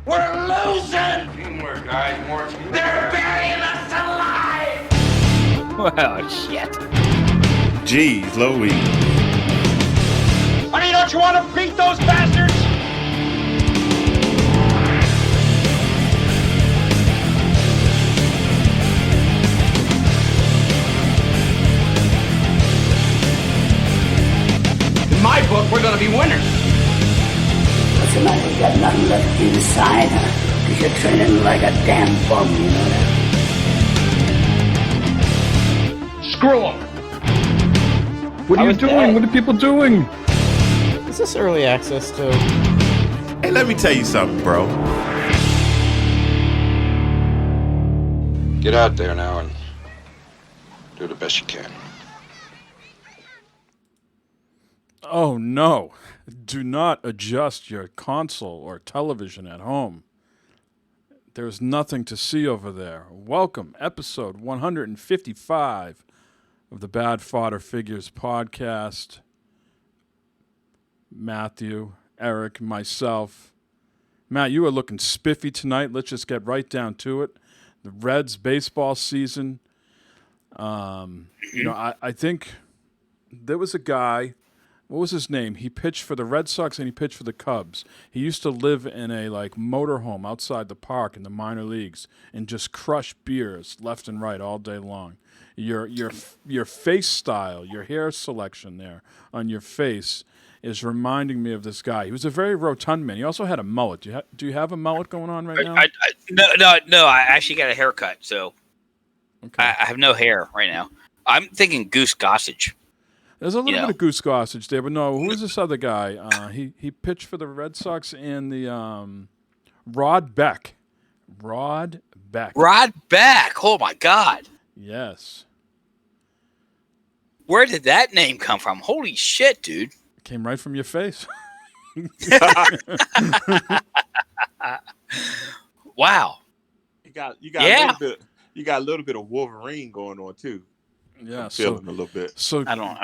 We're losing! Teamwork, guys. More teamwork. They're burying us alive! Oh, shit. Jeez Louise. I mean, don't you want to beat those bastards? In my book, we're gonna be winners. What's the matter? You got nothing left inside, huh? Because you're training like a damn bum, you know that? Screw them. What are you doing? What are people doing? Is this early access too? Hey, let me tell you something, bro. Get out there now and do the best you can. Oh no. Do not adjust your console or television at home. There's nothing to see over there. Welcome, episode 155 of the Bad Fodder Figures podcast. Matthew, Eric, myself. Matt, you are looking spiffy tonight. Let's just get right down to it. The Reds baseball season. I think there was a guy. What was his name? He pitched for the Red Sox and he pitched for the Cubs. He used to live in a motorhome outside the park in the minor leagues and just crush beers left and right all day long. Your face style, your hair selection there on your face is reminding me of this guy. He was a very rotund man. He also had a mullet. Do you have a mullet going on right now? No. I actually got a haircut, so Okay. I have no hair right now. I'm thinking Goose Gossage. There's a little bit of Goose Gossage there, but no. Who was this other guy? He pitched for the Red Sox and the Rod Beck. Rod Beck. Oh my God. Yes. Where did that name come from? Holy shit, dude. Came right from your face. Wow. You got a little bit of Wolverine going on too. Yeah, I'm feeling a little bit. So I don't.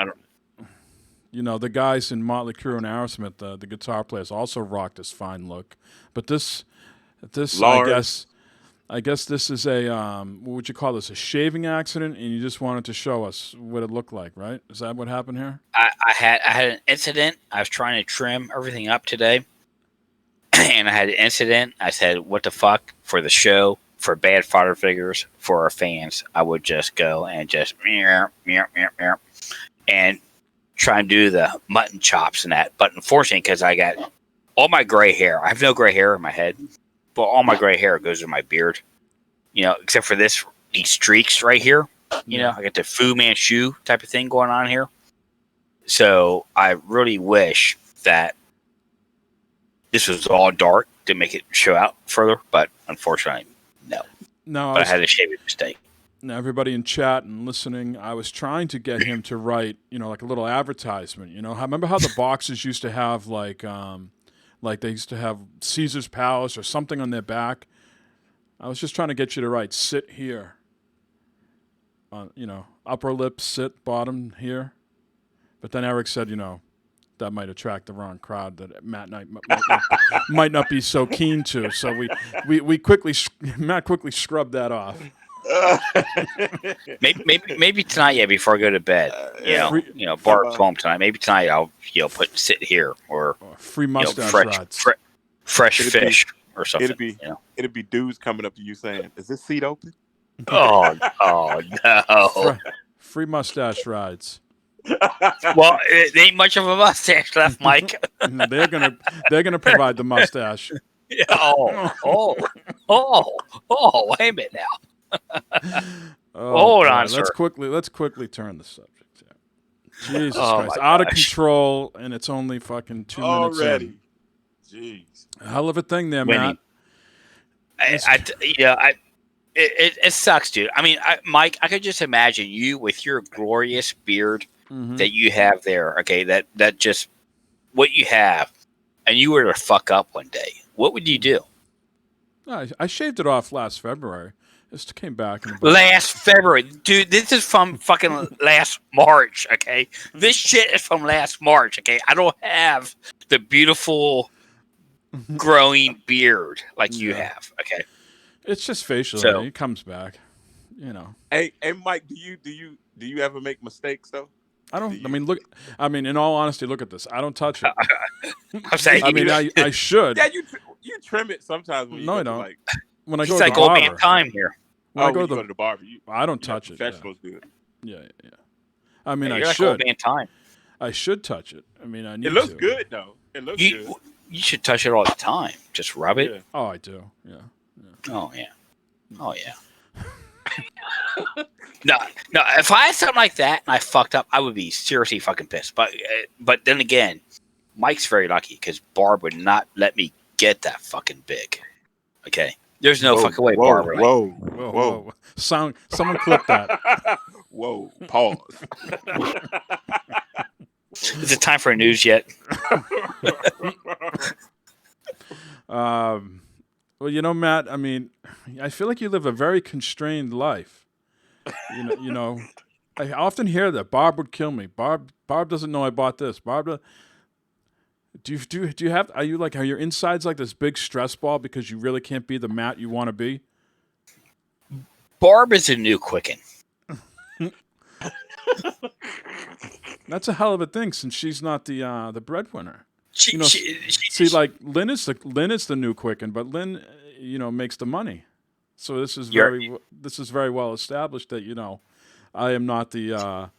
you know, the guys in Motley Crue and Aerosmith, the guitar players also rocked this fine look. But this Lars. I guess this is a what would you call this? A shaving accident, and you just wanted to show us what it looked like, right? Is that what happened here? I had an incident. I was trying to trim everything up today, and I had an incident. I said, "What the fuck?" For the show, for Bad Fodder Figures, for our fans, I would just go and just and try and do the mutton chops and that. But unfortunately, because I got all my gray hair, I have no gray hair in my head, but all my gray hair goes in my beard. You know, except for these streaks right here. You know, I got the Fu Manchu type of thing going on here. So I really wish that this was all dark to make it show out further, but unfortunately, no. No, But I had a shaving mistake. Now, everybody in chat and listening, I was trying to get him to write, like a little advertisement. Remember how the boxes used to have like they used to have Caesar's Palace or something on their back. I was just trying to get you to write "sit here." Upper lip, sit, bottom here. But then Eric said, that might attract the wrong crowd that Matt might not be so keen to. So Matt quickly scrubbed that off. maybe tonight, before I go to bed, Bart's home tonight. Maybe tonight I'll put sit here or free mustache rods, fresh fish or something. It'd be dudes coming up to you saying, "Is this seat open?" Oh no! Free mustache rides. Well, it ain't much of a mustache left, Mike. They're gonna provide the mustache. Oh! Wait a minute now. Hold on, sir. Let's quickly turn the subject here. Jesus Christ, out of control, and it's only fucking 2 minutes already. In. Jeez, a hell of a thing there, Winnie. Matt. It sucks, dude. I mean, Mike, I could just imagine you with your glorious beard that you have there. Okay, that just what you have, and you were to fuck up one day. What would you do? I shaved it off last February. Just came back. Last February. Dude, this is from fucking last March, okay? This shit is from last March, okay? I don't have the beautiful growing beard like you have. Okay. It's just facial So- hair. It comes back. You know. Hey, Mike, do you ever make mistakes though? I don't. I mean, look. I mean, in all honesty, look at this. I don't touch it. I'm saying I mean, I should. Yeah, you trim it sometimes when you No, go I to don't. like. When I he's go to like the old man barber, time here. when I When go you to go the, to the barber, I don't touch it. Yeah. Professionals do it. Yeah. I mean, Yeah, I you're like old should. man time. I should touch it. I mean, I need It looks to. good though. It looks You good. you should touch it all the time. Just rub it. Yeah. Oh, I do. Yeah. Oh yeah. Oh yeah. No. If I had something like that and I fucked up, I would be seriously fucking pissed. But then again, Mike's very lucky because Barb would not let me get that fucking big. Okay. There's no fucking way Barb would. Whoa. Someone clip that. Whoa. Pause. Is it time for news yet? Well, you know, Matt. I mean, I feel like you live a very constrained life. You know. I often hear that Barb would kill me. Barb doesn't know I bought this. Barbara, do you have? Are your insides like this big stress ball because you really can't be the Matt you want to be? Barb is a new Quicken. That's a hell of a thing since she's not the breadwinner. She, You know, See, like Lynn is the new Quicken, but Lynn, makes the money. So this is very well established that I am not the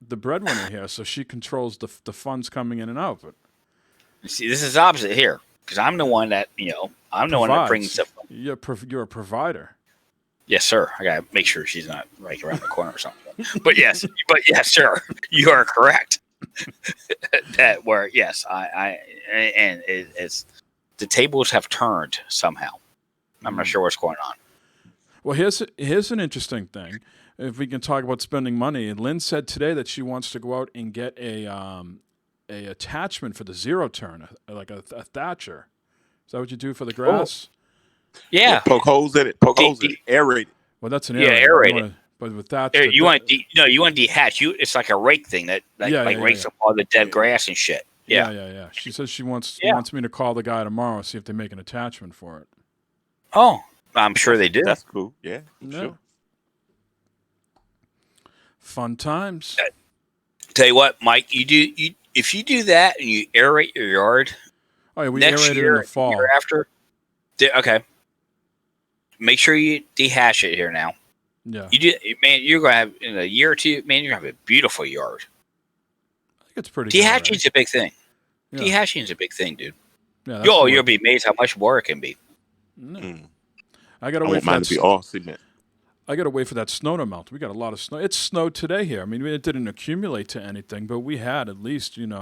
breadwinner here. So she controls the funds coming in and out. But see, this is opposite here because I'm the one that I'm the one that brings stuff. You're a provider. Yes, sir. I gotta make sure she's not right around the corner or something. But yes, sir, you are correct. It's the tables have turned somehow. I'm not sure what's going on. Well, here's an interesting thing. If we can talk about spending money, Lynn said today that she wants to go out and get a attachment for the zero turn, like a Thatcher. Is that what you do for the grass? Yeah. Poke holes in it. Aerate it. Well, that's an aerated. But with Thatcher, You want dehatch. It's like a rake thing that rakes up all the dead grass and shit. Yeah. She says she wants me to call the guy tomorrow, see if they make an attachment for it. Oh, I'm sure they do. That's cool. Yeah. Yeah. Sure. Fun times. Tell you what, Mike, if you do that and you aerate your yard Oh yeah, we next aerated year, in the fall. year after, okay. Make sure you dehash it here now. Yeah, You do, man. You're gonna have in a year or two, man. You're gonna have a beautiful yard. I think it's pretty. good, Dehashing's a big thing. Yeah. Dehashing's a big thing, dude. Yeah, that's the You'll way- be amazed how much more it can be. I gotta I wait want for mine that. to be all cement. I gotta wait for that snow to melt. We got a lot of snow. It snowed today here. I mean, it didn't accumulate to anything, but we had at least an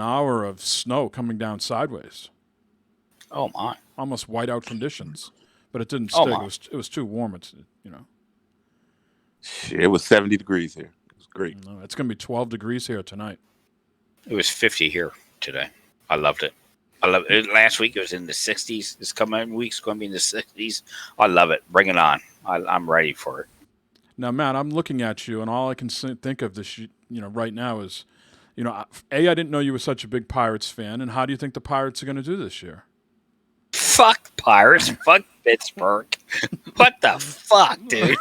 hour of snow coming down sideways, Oh my! almost whiteout conditions. But it didn't Oh, stick. my. It was too warm. Shit, it was 70 degrees here. It was great. It's gonna be 12 degrees here tonight. It was 50 here today. I loved it. Last week it was in the 60s. This coming week's going to be in the 60s. I love it. Bring it on. I'm ready for it. Now, Matt, I'm looking at you, and all I can think of right now is, I didn't know you were such a big Pirates fan, and how do you think the Pirates are going to do this year? Fuck Pirates. Fuck Pittsburgh. What the fuck, dude?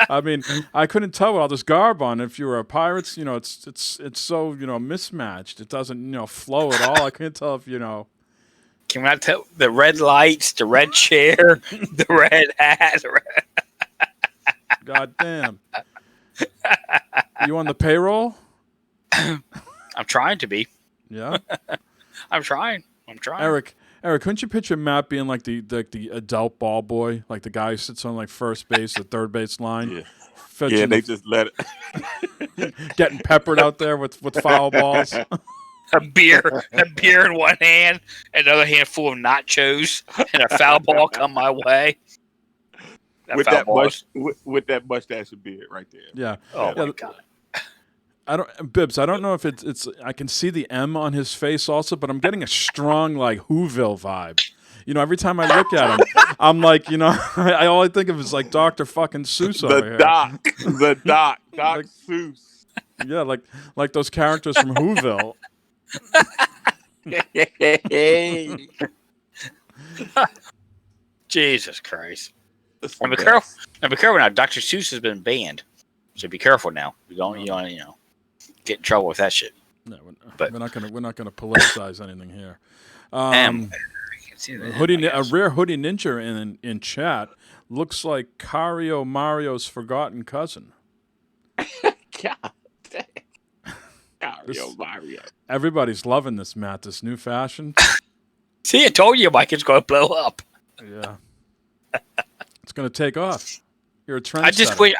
I mean, I couldn't tell with all this garb on. If you were a Pirates, it's so mismatched. It doesn't flow at all. I couldn't tell if Can I tell the red lights, the red chair, the red hat? God damn. You on the payroll? I'm trying to be. Yeah. I'm trying. Eric, couldn't you picture Matt being like the adult ball boy, like the guy who sits on like first base, the third base line? Yeah. fetching Yeah, they the- just let it. getting peppered out there with foul balls. A beer in one hand, another hand full of nachos, and a foul ball come my way. with foul that ball mush, with that mustache and beard right there. Yeah. Oh Yeah, my god! I don't know if it's I can see the M on his face also, but I'm getting a strong like Whoville vibe. Every time I look at him, I'm like, all I think of is like Dr. fucking Seuss over here. The doc, Doc Like- Seuss. Yeah, like those characters from Whoville. Jesus Christ. That's the And be best. careful. And be careful now. Dr. Seuss has been banned. So be careful now. You don't get in trouble with that shit. No, But- we're not gonna politicize anything here. I can see that. A rare hoodie ninja in chat looks like Cario Mario's forgotten cousin. God dang. Mario. Everybody's loving this, Matt. This new fashion. See, I told you, Mike, it's going to blow up. Yeah, it's gonna take off. You're a trendsetter.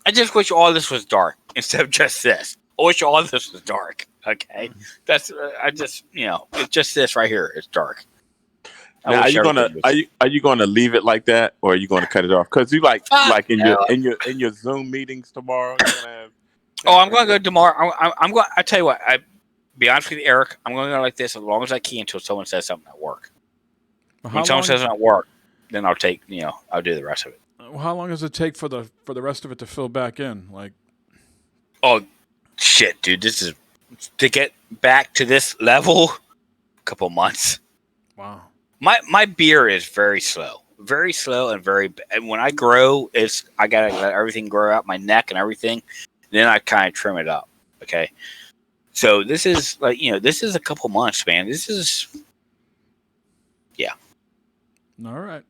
I just wish all this was dark instead of just this. I wish all this was dark. Okay, that's it's just this right here. It's dark. Now, are you gonna leave it like that, or are you gonna cut it off? Because you like in your Zoom meetings tomorrow. You're gonna have, I'm going to go tomorrow. I'm going. I tell you what. Be honest with you, Eric. I'm going to go like this as long as I can until someone says something at work. When someone says something at work, then I'll take. I'll do the rest of it. How long does it take for the rest of it to fill back in? Like, oh shit, dude! This is to get back to this level. A couple months. Wow. My beer is very slow, and when I grow, I gotta let everything grow out my neck and everything. Then I kind of trim it up. Okay, so this is this is a couple months, man. This is, yeah. All right.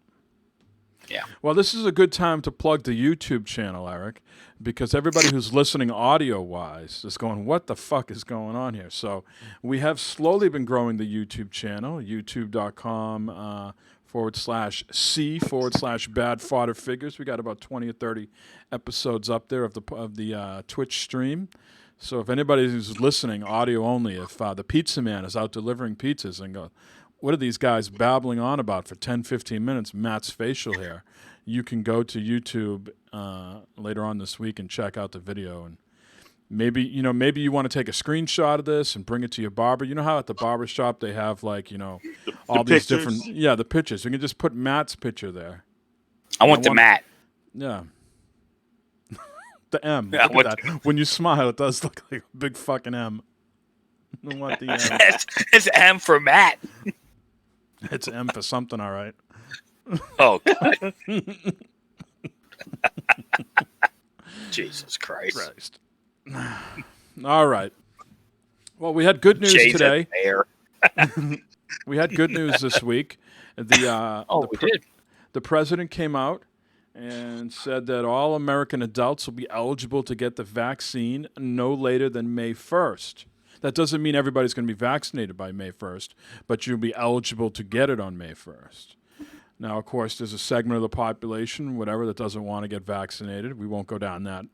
Yeah. Well, this is a good time to plug the YouTube channel, Eric, because everybody who's listening audio-wise is going, what the fuck is going on here? So we have slowly been growing the YouTube channel, youtube.com/C/Bad Fodder Figures. We got about 20 or 30 episodes up there of the Twitch stream. So if anybody who's listening, audio only, if the pizza man is out delivering pizzas and go, what are these guys babbling on about for 10, 15 minutes, Matt's facial hair, you can go to YouTube later on this week and check out the video. And maybe you want to take a screenshot of this and bring it to your barber. You know how at the barber shop they have all these pictures? different, the pictures. You can just put Matt's picture there. I want the mat. Yeah. The M. Yeah, Look at that. When you smile, it does look like a big fucking M. I want the M. It's M for Matt. It's M for something, all right. Oh, God. Jesus Christ. All right. Well, we had good news today. We had good news this week. We did. The president came out and said that all American adults will be eligible to get the vaccine no later than May 1st. That doesn't mean everybody's going to be vaccinated by May 1st, but you'll be eligible to get it on May 1st. Now, of course, there's a segment of the population, whatever, that doesn't want to get vaccinated. We won't go down that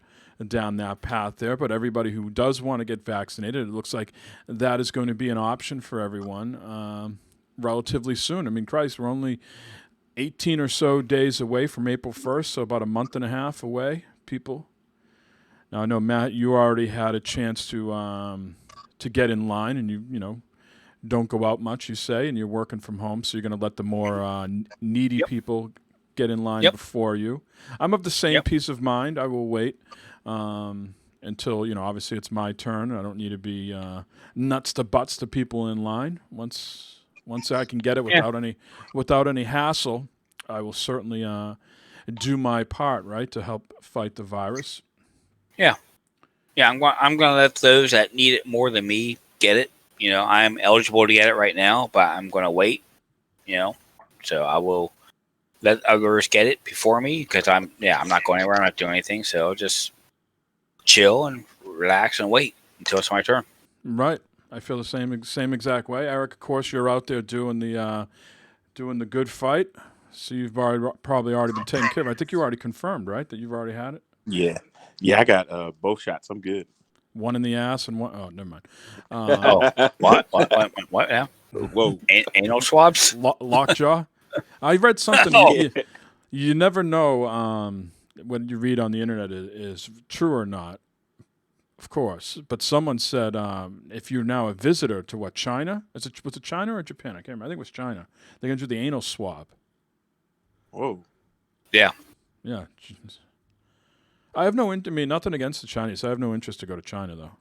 path there, but everybody who does want to get vaccinated, it looks like that is going to be an option for everyone relatively soon. I mean, Christ, we're only 18 or so days away from April 1st, so about a month and a half away, people. Now, I know, Matt, you already had a chance to get in line, and you don't go out much, you say, and you're working from home, so you're going to let the more needy people get in line before you. I'm of the same peace of mind. I will wait until, obviously it's my turn. I don't need to be nuts to butts to people in line. Once I can get it without any hassle, I will certainly do my part, right, to help fight the virus. Yeah. Yeah, I'm going to let those that need it more than me get it. I'm eligible to get it right now, but I'm going to wait, So I will let others get it before me because I'm not going anywhere. I'm not doing anything. So I'll just chill and relax and wait until it's my turn. Right. I feel the same exact way. Eric, of course, you're out there doing the good fight. So you've probably already been taken care of. I think you already confirmed, right, that you've already had it? Yeah, I got both shots. I'm good. One in the ass and one. Oh, never mind. What now? Whoa. Anal swabs? Lockjaw? I read something. You never know when you read on the internet is true or not, of course. But someone said if you're now a visitor to China? Was it China or Japan? I can't remember. I think it was China. They're going to do the anal swab. Whoa. Yeah. Yeah. I have nothing against the Chinese. I have no interest to go to China, though.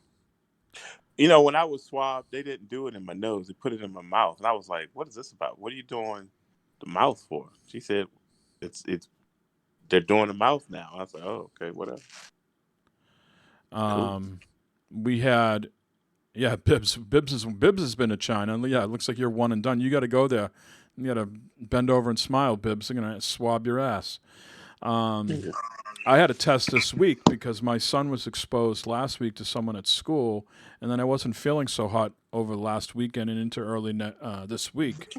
when I was swabbed, they didn't do it in my nose. They put it in my mouth, and I was like, "What is this about? What are you doing the mouth for?" She said, "It's they're doing the mouth now." I was like, "Oh, okay, whatever." Cool. We had, yeah, Bibbs has been to China. Yeah, it looks like you're one and done. You got to go there. You got to bend over and smile, Bibbs. They're gonna swab your ass. I had a test this week because my son was exposed last week to someone at school, and then I wasn't feeling so hot over the last weekend and into early this week.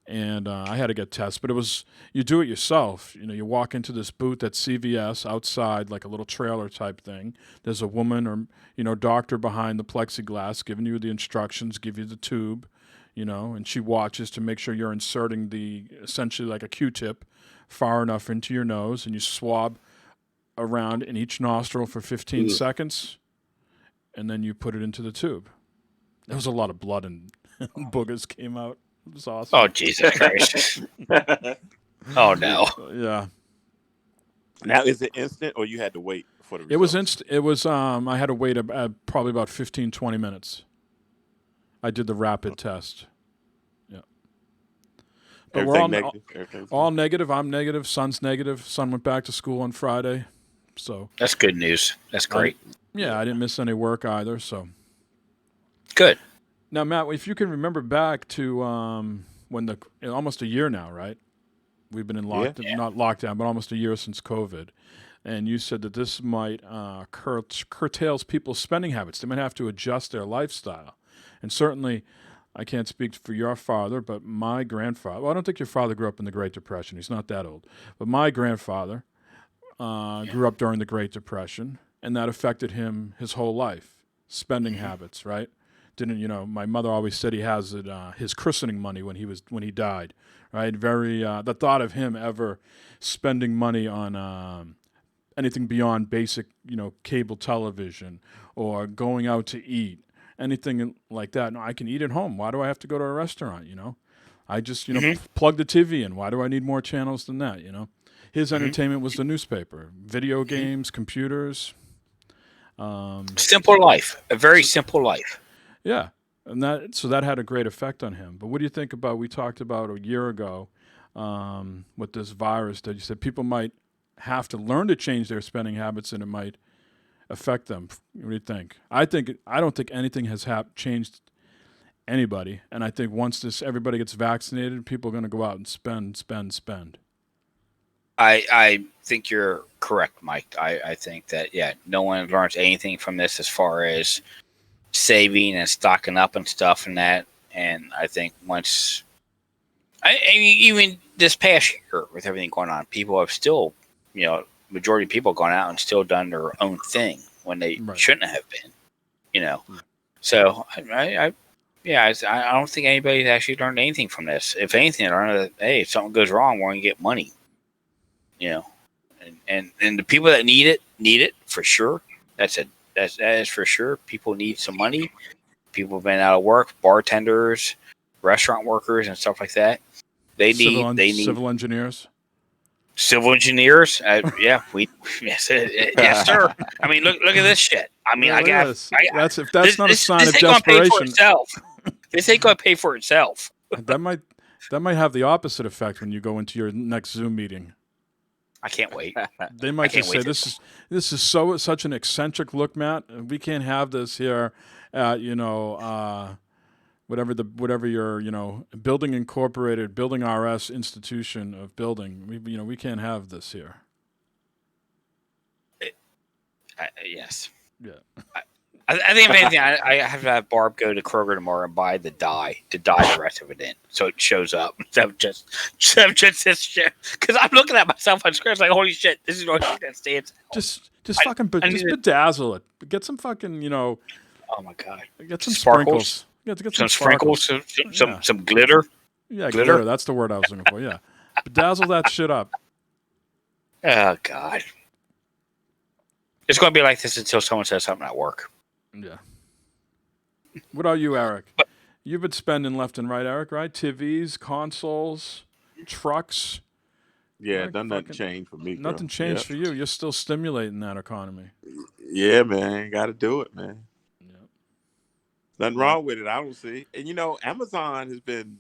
And I had to get tested, but you do it yourself. You walk into this booth at CVS outside, like a little trailer type thing. There's a woman or doctor behind the plexiglass giving you the instructions, give you the tube, and she watches to make sure you're inserting essentially like a Q-tip far enough into your nose, and you swab around in each nostril for 15 seconds, and then you put it into the tube. There was a lot of blood and boogers came out. It was awesome. Oh, Jesus Christ. Oh, no. Yeah. Now, is it instant or you had to wait for the results? It was instant. It was, I had to wait probably about 15, 20 minutes. I did the rapid test. Yeah. But we're all negative. I'm negative. Son's negative. Son went back to school on Friday. So that's good news. That's great. I didn't miss any work either. So good. Now, Matt, if you can remember back to when almost a year now, right? We've been in lockdown, not lockdown, but almost a year since COVID. And you said that this might curtails people's spending habits. They might have to adjust their lifestyle. And certainly, I can't speak for your father, but my grandfather, well, I don't think your father grew up in the Great Depression. He's not that old. But my grandfather grew up during the Great Depression, and that affected him his whole life. Spending habits, right? My mother always said he has his christening money when he died, right? The thought of him ever spending money on anything beyond basic, cable television or going out to eat, anything like that. No, I can eat at home. Why do I have to go to a restaurant? I just plug the TV in. Why do I need more channels than that? His entertainment was the newspaper, video games, computers. Simple life, a very simple life. Yeah, and that had a great effect on him. But what do you think about? We talked about a year ago with this virus that you said people might have to learn to change their spending habits, and it might affect them. What do you think? I don't think anything has changed anybody, and I think once everybody gets vaccinated, people are going to go out and spend. I think you're correct, Mike. I think that no one learns anything from this as far as saving and stocking up and stuff and that. And I think once, even this past year with everything going on, people have still, majority of people gone out and still done their own thing when they shouldn't have been, So I don't think anybody's actually learned anything from this. If anything, they learned that, hey, if something goes wrong, we're going to get money, and the people that need it for sure. That is for sure. People need some money. People have been out of work, bartenders, restaurant workers, and stuff like that. They need civil engineers. Civil engineers. Yes, sir. I mean, look at this shit. I mean, that's not a sign of desperation. This ain't going to pay for itself. That might have the opposite effect when you go into your next Zoom meeting. I can't wait. They might just say, "This is such an eccentric look, Matt. We can't have this here at whatever your Building Incorporated, Building RS institution of building. We can't have this here." Yes. Yeah. I think if anything, I have to have Barb go to Kroger tomorrow and buy the dye to dye the rest of it in, so it shows up. So just this shit, because I'm looking at myself on screen, it's like, holy shit, this is what that stands. Just bedazzle it. Get some fucking, Oh my god. Get some sprinkles. Get some sprinkles, some glitter. Yeah, glitter. That's the word I was looking for. Yeah, bedazzle that shit up. Oh god. It's going to be like this until someone says something at work. Yeah. What about you, Eric? You've been spending left and right, Eric, right? TVs, consoles, trucks. Yeah, nothing changed for me. Nothing changed for you. You're still stimulating that economy. Yeah, man. Got to do it, man. Yeah. Nothing wrong with it. I don't see. And Amazon has been.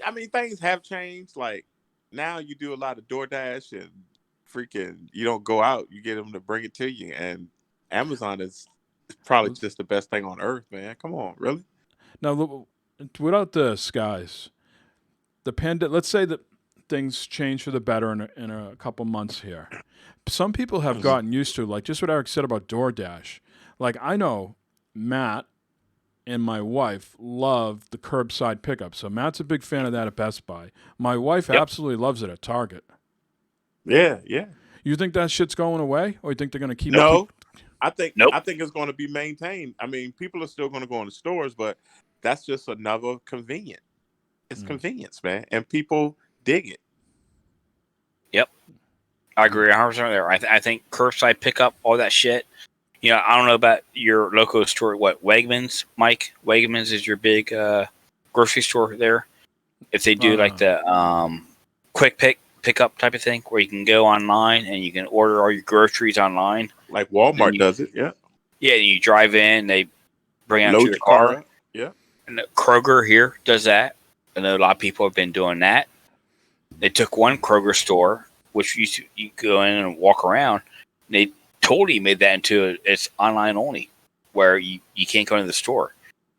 I mean, things have changed. Like now, you do a lot of DoorDash and freaking. You don't go out. You get them to bring it to you, and Amazon is probably just the best thing on earth, man. Come on, really? Now, without this, guys, let's say that things change for the better in a couple months here. Some people have gotten used to, like, just what Eric said about DoorDash. Like, I know Matt and my wife love the curbside pickup. So Matt's a big fan of that at Best Buy. My wife absolutely loves it at Target. Yeah. You think that shit's going away, or you think they're going to keep? No, I think Nope. I think it's going to be maintained. I mean, people are still going to go in the stores, but that's just another convenient. It's convenience, man, and people dig it. Yep. I agree 100% there. I think curbside pickup, all that shit. I don't know about your local store. What, Wegmans, Mike? Wegmans is your big grocery store there. If they do like the quick pickup type of thing, where you can go online and you can order all your groceries online. Like Walmart does it, yeah. Yeah, you drive in, they bring it out Load to your car. up. Yeah. And Kroger here does that. I know a lot of people have been doing that. They took one Kroger store, which you go in and walk around. And they totally made that into it's online only, where you can't go into the store.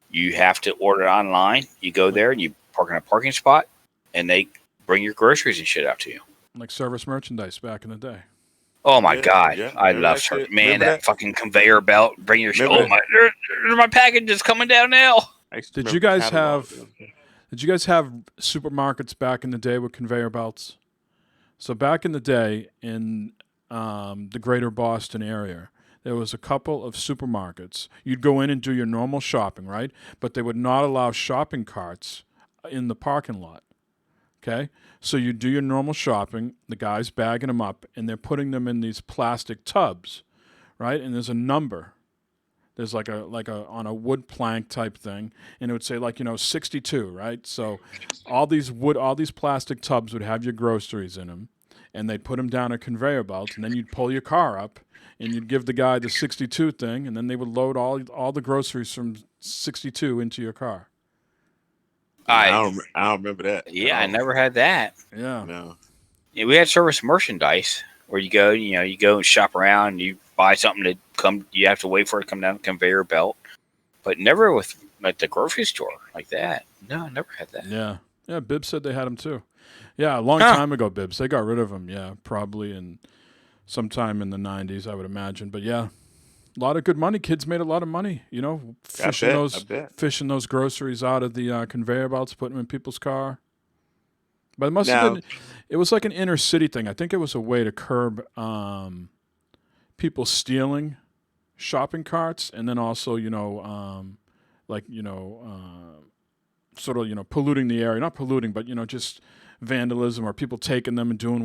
You have to order online. You go there and you park in a parking spot, and they bring your groceries and shit out to you. Like service merchandise back in the day. Oh my God. Yeah. I love that. Man, that fucking conveyor belt. Bring your shit. Oh my, my package is coming down now. Did you guys have supermarkets back in the day with conveyor belts? So back in the day in the greater Boston area, there was a couple of supermarkets. You'd go in and do your normal shopping, right? But they would not allow shopping carts in the parking lot. Okay? So you do your normal shopping, the guy's bagging them up, and they're putting them in these plastic tubs, right? And there's a number. There's like a on a wood plank type thing, and it would say 62, right? So all these plastic tubs would have your groceries in them, and they'd put them down a conveyor belt, and then you'd pull your car up, and you'd give the guy the 62 thing, and then they would load all the groceries from 62 into your car. I don't remember that. Yeah, I never had that. Yeah. No. Yeah, we had service merchandise where you go and shop around, and you buy something to come. You have to wait for it to come down the conveyor belt, but never with at the grocery store like that. No, I never had that. Yeah. Bibbs said they had them too. Yeah, a long time ago, Bibbs. They got rid of them. Yeah, probably sometime in the 90s, I would imagine. But yeah, a lot of good money. Kids made a lot of money. Fishing those groceries out of the conveyor belts, putting them in people's car. But it must have been. It was like an inner city thing. I think it was a way to curb people stealing shopping carts, and then also sort of polluting the area. Not polluting, but just vandalism or people taking them and doing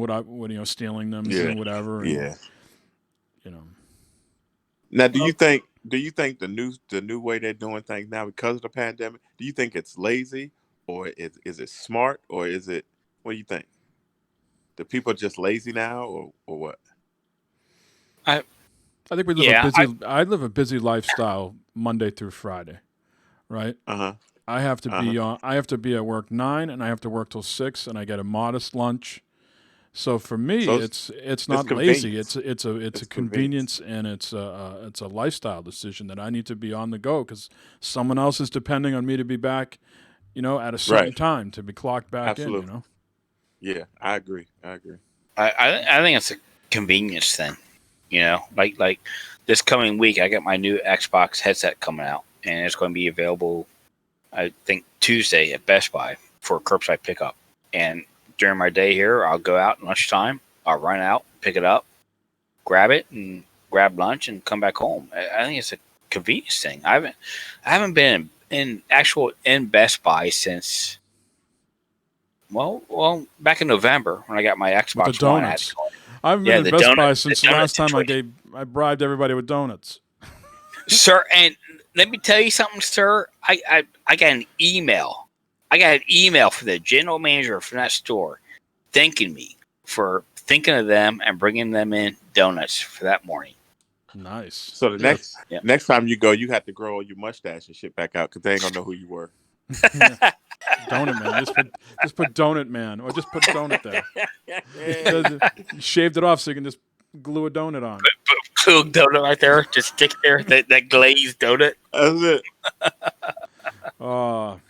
stealing them, and doing whatever. And, Now, do you think the new way they're doing things now because of the pandemic? Do you think it's lazy, or is it smart, or is it? What do you think? The people are just lazy now, or what? I think we live I live a busy lifestyle Monday through Friday, right? I have to be I have to be at work 9, and I have to work till 6, and I get a modest lunch. So for me, it's not lazy. It's a convenience, and it's a lifestyle decision that I need to be on the go because someone else is depending on me to be back, at a certain time to be clocked back in. Yeah, I agree. I think it's a convenience thing. Like this coming week, I got my new Xbox headset coming out, and it's going to be available, I think, Tuesday at Best Buy for curbside pickup. And during my day here, I'll go out at lunchtime. I'll run out, pick it up, grab it, and grab lunch, and come back home. I think it's a convenience thing. I haven't been in Best Buy since back in November when I got my Xbox with the donuts. I haven't been in Best Buy since the last time I bribed everybody with donuts. Sir, and let me tell you something, sir. I got an email. I got an email from the general manager from that store thanking me for thinking of them and bringing them in donuts for that morning. Nice. So the Yeah. next time you go, you have to grow your mustache and shit back out because they ain't gonna know who you were. Donut Man. Just put Donut Man, or just put Donut there. Shaved it off so you can just glue a donut on. Cool donut right there. Just stick there. That glazed donut. That's it. Well,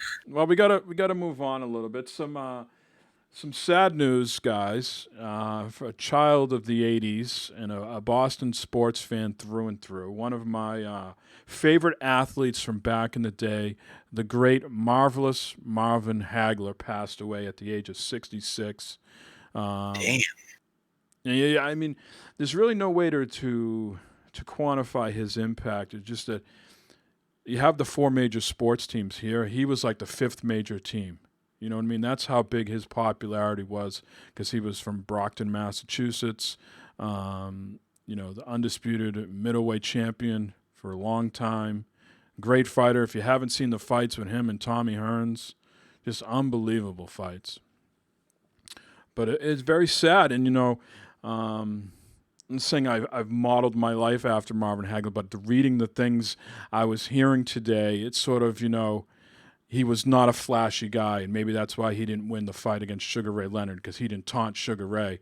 we gotta move on a little bit. Some sad news, guys. For a child of the '80s and a Boston sports fan through and through. One of my favorite athletes from back in the day, the great, marvelous Marvin Hagler, passed away at the age of 66. Damn. Yeah, I mean, there's really no way to quantify his impact. It's just that you have the four major sports teams here. He was like the fifth major team. You know what I mean? That's how big his popularity was, because he was from Brockton, Massachusetts. The undisputed middleweight champion for a long time. Great fighter. If you haven't seen the fights with him and Tommy Hearns, just unbelievable fights. But it's very sad, and I'm saying I've modeled my life after Marvin Hagler, but reading the things I was hearing today, it's sort of, he was not a flashy guy, and maybe that's why he didn't win the fight against Sugar Ray Leonard, because he didn't taunt Sugar Ray.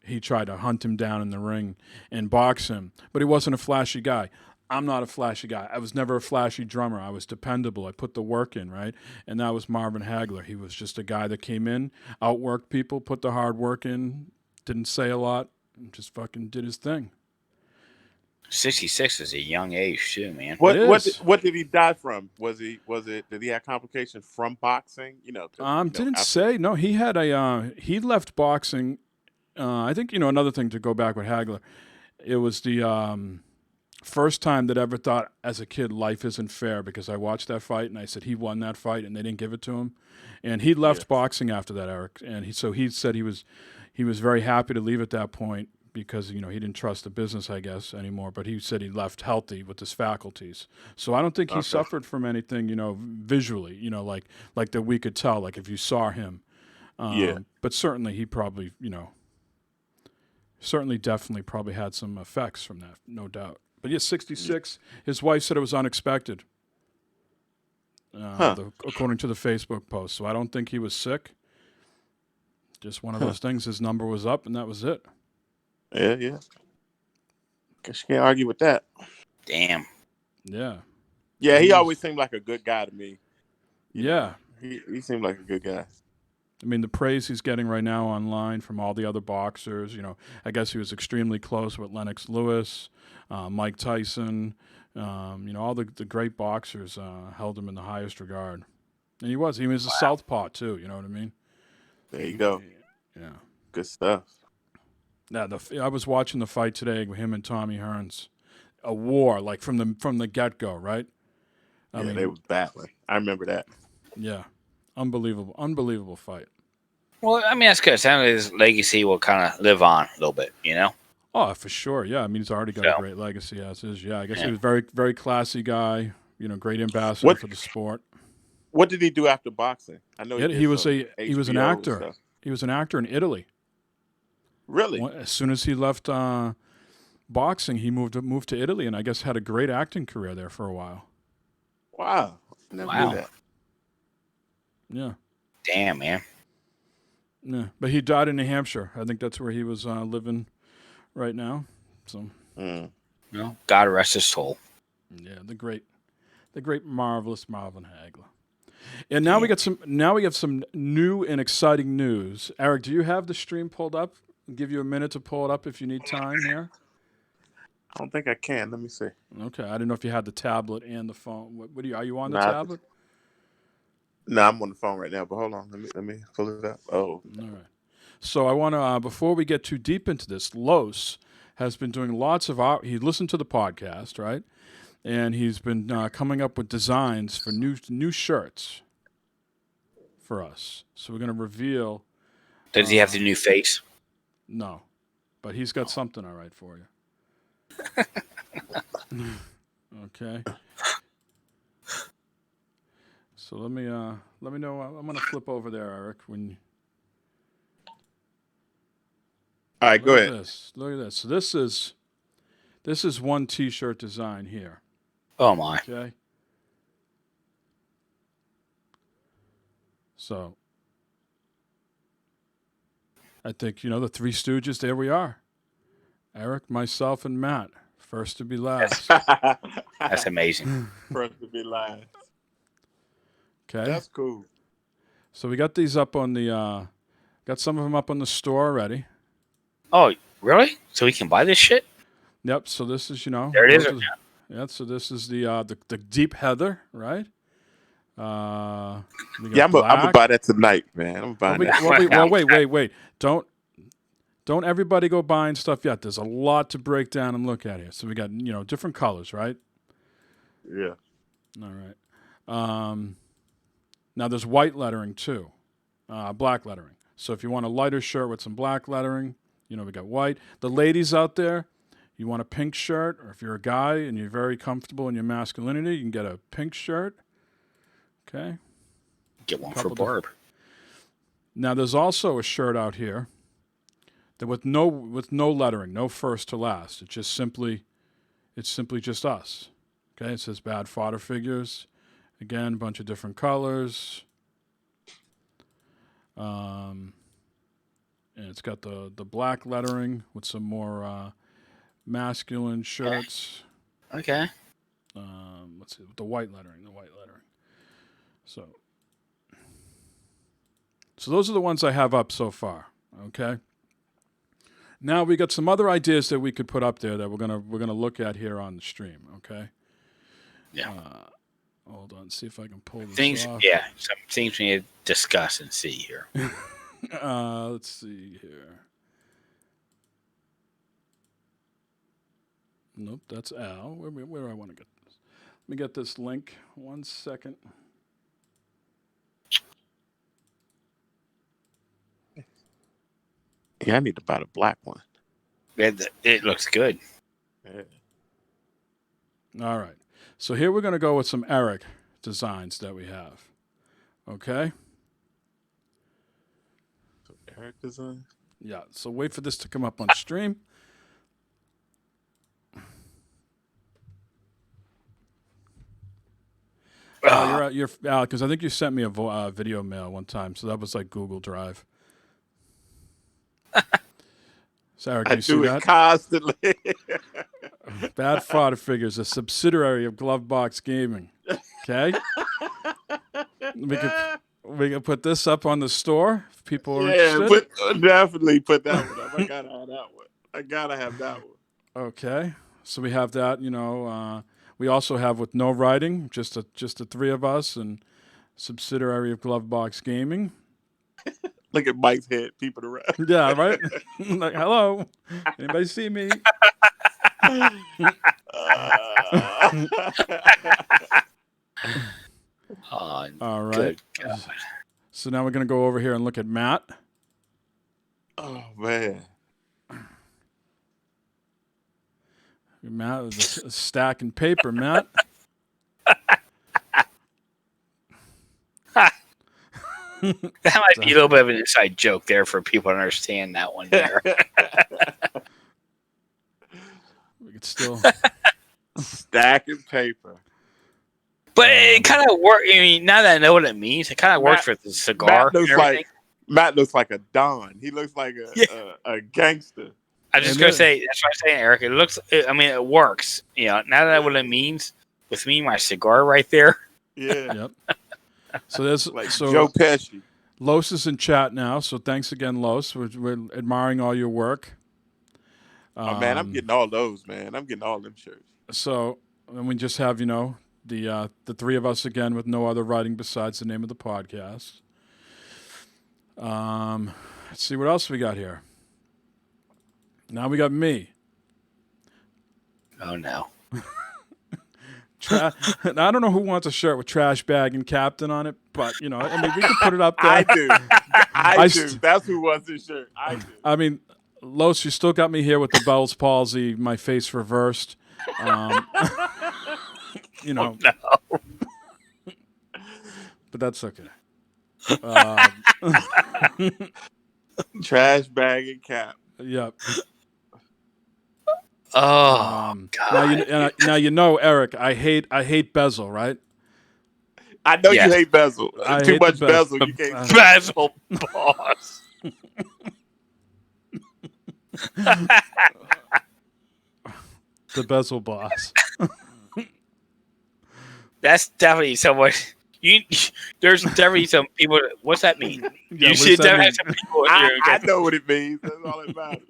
He tried to hunt him down in the ring and box him, but he wasn't a flashy guy. I'm not a flashy guy. I was never a flashy drummer. I was dependable. I put the work in, right? And that was Marvin Hagler. He was just a guy that came in, outworked people, put the hard work in, didn't say a lot, and just fucking did his thing. 66 is a young age too, man. What did he die from? Did he have complications from boxing? Didn't say. No, he had he left boxing. I think, another thing to go back with Hagler, it was the first time that I ever thought as a kid life isn't fair, because I watched that fight and I said he won that fight and they didn't give it to him. And he left boxing after that, Eric. And he said he was very happy to leave at that point, because he didn't trust the business, I guess, anymore. But he said he left healthy with his faculties. So I don't think he suffered from anything, visually, like that we could tell, like if you saw him. But certainly he probably, definitely probably had some effects from that, no doubt. But 66. His wife said it was unexpected, according to the Facebook post. So I don't think he was sick. Just one of those things. His number was up, and that was it. Yeah. Guess you can't argue with that. Damn. Yeah. Yeah, he always seemed like a good guy to me. Yeah. He seemed like a good guy. I mean, the praise he's getting right now online from all the other boxers, I guess he was extremely close with Lennox Lewis, Mike Tyson, all the great boxers held him in the highest regard. And he was a southpaw too, you know what I mean? There you go. Yeah. Good stuff. Yeah, I was watching the fight today with him and Tommy Hearns. A war, like from the get-go, right? I mean, they were battling. I remember that. Yeah. Unbelievable fight. Well, I mean, that's good. Sounds like his legacy will kind of live on a little bit, Oh, for sure. Yeah, I mean, he's already got a great legacy as is. Yeah, I guess he was a very, very classy guy. Great ambassador for the sport. What did he do after boxing? I know he was an actor. Stuff. He was an actor in Italy. Really? As soon as he left boxing, he moved to Italy, and I guess had a great acting career there for a while. Wow. Never knew that. Yeah. Damn, man. Yeah, but he died in New Hampshire. I think that's where he was living right now. So, God rest his soul. Yeah, the great, marvelous Marvin Hagler. And now we have some new and exciting news. Eric, do you have the stream pulled up? I'll give you a minute to pull it up if you need time here. I don't think I can. Let me see. Okay, I didn't know if you had the tablet and the phone. Are you on the tablet? No, I'm on the phone right now. But hold on, let me pull it up. Oh, all right. So I want to before we get too deep into this, Los has been doing lots of he listened to the podcast, right? And he's been coming up with designs for new shirts for us. So we're going to reveal. Does he have the new face? No, but he's got something all right for you. Okay. So let me know. I'm going to flip over there, Eric. All right, go ahead. Look at this. So this This is one T-shirt design here. Oh my. Okay. So, I think, the Three Stooges, there we are. Eric, myself, and Matt. First to be last. That's amazing. First to be last. Okay. That's cool. So we got these up on the, got some of them up on the store already. Oh, really? So we can buy this shit? Yep. So this is, There it is. Yeah. So this is the deep heather, right? We got I'm gonna buy that tonight, man. I'm buying that. Wait. Don't everybody go buying stuff yet. There's a lot to break down and look at here. So we got, different colors, right? Yeah. All right. Now there's white lettering too, black lettering. So if you want a lighter shirt with some black lettering, we got white. The ladies out there, you want a pink shirt, or if you're a guy and you're very comfortable in your masculinity, you can get a pink shirt. Okay. Get one for Barb. Now there's also a shirt out here that with no lettering, no first to last. It's simply just us. Okay. It says Bad Fodder Figures. Again, a bunch of different colors. And it's got the black lettering with some more masculine shirts. Okay. Let's see, the white lettering. So those are the ones I have up so far. Okay. Now we got some other ideas that we could put up there that we're gonna look at here on the stream. Okay. Yeah. Hold on, see if I can pull this Things. off. Yeah. Some things we need to discuss and see here. Let's see here. Nope, that's Al. Where do I want to get this? Let me get this link. 1 second. Yeah, I need to buy the black one. It looks good. Yeah. All right. So here we're going to go with some Eric designs that we have. Okay? So Eric design? Yeah. So wait for this to come up on stream. You're because I think you sent me a video mail one time, so that was like Google Drive. Sarah, can you see that? I do it constantly. Bad Fodder Figures, a subsidiary of Glovebox Gaming. Okay, we can put this up on the store if people are interested. Definitely put that one up. I gotta have that one. I gotta have that one. Okay, so we have that. We also have with no writing, just the three of us, and subsidiary of Glovebox Gaming. Look at Mike's head peeping around. Yeah, right. Like, hello, anybody see me? All right. Good God. So now we're gonna go over here and look at Matt. Oh man. Matt with a stack and paper, Matt. That might be a little bit of an inside joke there for people to understand that one there. We could still Stacking paper. But it kind of works. I mean, now that I know what it means, it kind of works with the cigar. Matt looks like a Don. He looks like a gangster. I was just going to say, that's what I'm saying, Eric. It works. Now that I know what it means, with me, my cigar right there. Yeah. Yep. So there's Joe Pesci. Los is in chat now, so thanks again, Los. We're admiring all your work. Oh man, I'm getting all those, man. I'm getting all them shirts. So, and we just have the three of us again with no other writing besides the name of the podcast. Let's see what else we got here. Now we got me. Oh no. I don't know who wants a shirt with trash bag and captain on it, but we can put it up there. I do. I do. That's who wants this shirt. I do. I mean, Los, you still got me here with the Bell's palsy, my face reversed. Oh, no. But that's okay. Trash bag and cap. Yep. Oh God! Now you know, Eric. I hate bezel, right? I know Yes. you hate bezel. I Too hate the much bezel. You bezel. can't. Basil boss. The bezel boss. That's definitely someone. You, there's definitely some people. What's that mean? Yeah, You what should does that definitely mean? have some people in I, here. I know what it means. That's all it matters.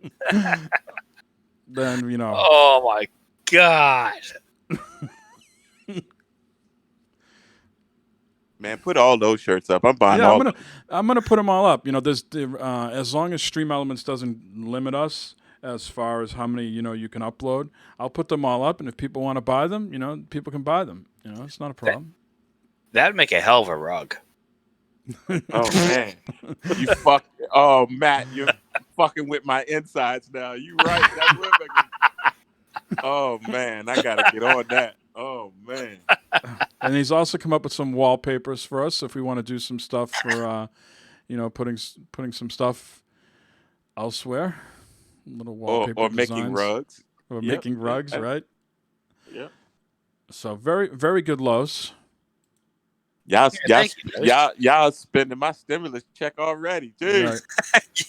Then you know. Oh my God! Man, put all those shirts up. I'm buying Yeah, all. I'm gonna put them all up. You know, there's as long as Stream Elements doesn't limit us as far as how many you can upload, I'll put them all up. And if people want to buy them, people can buy them. It's not a problem. That'd make a hell of a rug. Oh man, you fuck. Oh Matt, you're fucking with my insides now. You right. That would make it. Oh man, I gotta get on that. Oh man. And he's also come up with some wallpapers for us if we want to do some stuff for, putting some stuff elsewhere. Little wallpaper Or designs. making rugs. Or Yep. making rugs, right? Yeah. So very, very good, Los. Thank you, Los. Y'all spending my stimulus check already, dude. Right.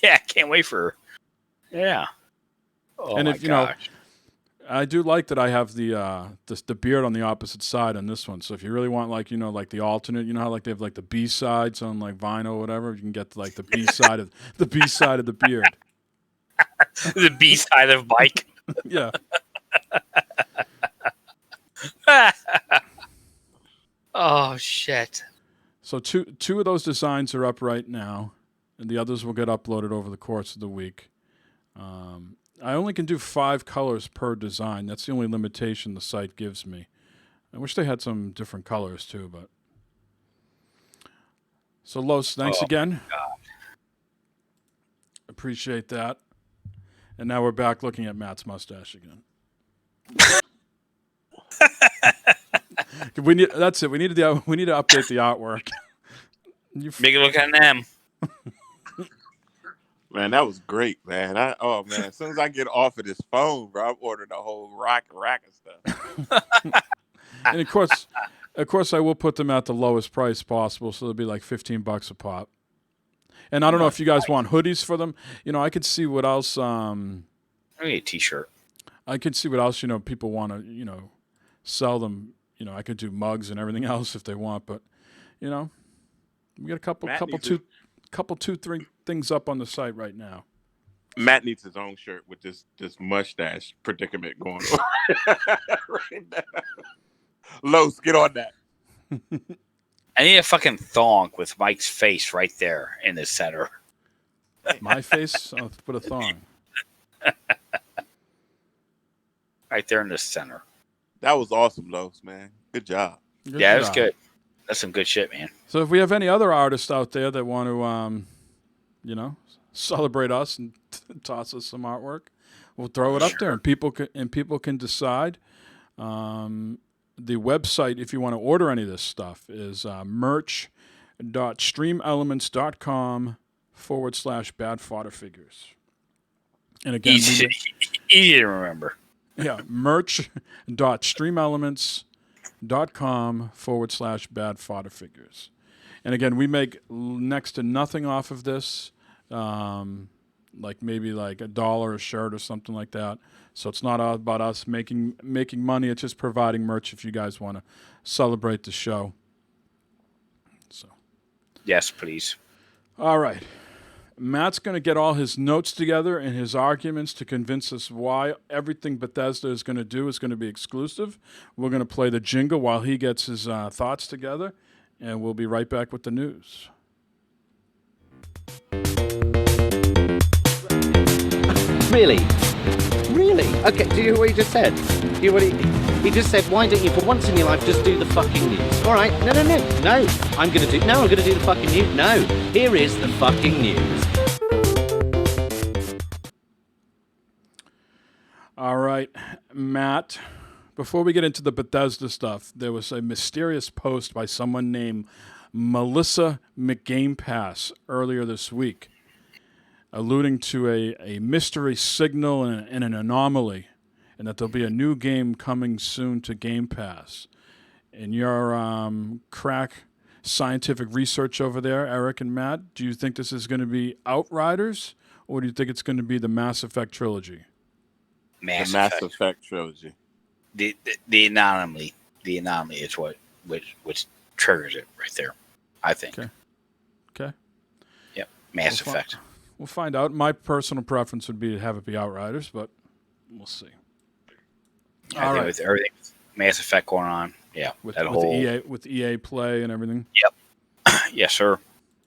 Yeah, I can't wait for. Yeah. Oh And my if gosh. I do like that I have the beard on the opposite side on this one. So if you really want like the alternate, how like they have like the B sides on like vinyl or whatever, you can get like the B side of the B side of the beard. The B side of Mike. Yeah. Oh shit! So two of those designs are up right now, and the others will get uploaded over the course of the week. I only can do 5 colors per design. That's the only limitation the site gives me. I wish they had some different colors too, but. So Los, thanks again. God. Appreciate that. And now we're back looking at Matt's mustache again. That's it. We need to update the artwork. Make it look at them. Man, that was great, man. As soon as I get off of this phone, bro, I'm ordering a whole rack of stuff. And of course, I will put them at the lowest price possible, so they'll be like $15 a pop. And I don't know if you guys want hoodies for them. I could see what else. I need a T-shirt. I could see what else people want to sell them. I could do mugs and everything else if they want, but we got a couple 2-3 things up on the site right now. Matt needs his own shirt with this mustache predicament going on right now. Los, get on that. I need a fucking thong with Mike's face right there in the center. My face? I'll put a thong. Right there in the center. That was awesome, Los, man. Good job. Good Yeah, it was job. good. That's some good shit, man. So if we have any other artists out there that want to, celebrate us and toss us some artwork, we'll throw it up there, and people can decide. The website, if you want to order any of this stuff, is merch.streamelements.com/bad fodder figures. And again, Easy to remember. yeah, merch.streamelements.com/bad fodder figures. And again, we make next to nothing off of this, like maybe like $1 a shirt or something like that. So it's not about us making money. It's just providing merch if you guys want to celebrate the show. So, Yes, please. all right. Matt's going to get all his notes together and his arguments to convince us why everything Bethesda is going to do is going to be exclusive. We're going to play the jingle while he gets his thoughts together, and we'll be right back with the news. Really? Really? Okay, do you hear what he just said? Do you hear what he just said, why don't you, for once in your life, just do the fucking news? All right, no. I'm going to do the fucking news. No, here is the fucking news. All right, Matt, before we get into the Bethesda stuff, there was a mysterious post by someone named Melissa McGamepass earlier this week, alluding to a mystery signal and an anomaly and that there'll be a new game coming soon to Game Pass. In your crack scientific research over there, Eric and Matt, do you think this is going to be Outriders, or do you think it's going to be the Mass Effect trilogy? Mass the Mass Effect. Effect trilogy. The anomaly is what which triggers it right there, I think. Okay. Yep. Mass Effect. We'll find out. My personal preference would be to have it be Outriders, but we'll see. I think with everything with Mass Effect going on, yeah, with EA Play and everything. Yep. Yes, sir.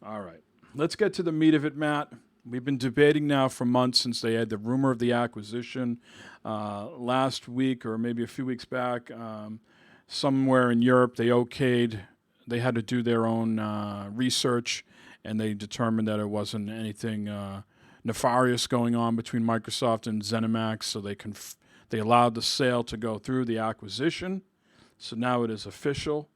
All right. Let's get to the meat of it, Matt. We've been debating now for months since they had the rumor of the acquisition last week or maybe a few weeks back. Somewhere in Europe, they had to do their own research, and they determined that it wasn't anything nefarious going on between Microsoft and ZeniMax, so they allowed the sale to go through, the acquisition. So now it is official,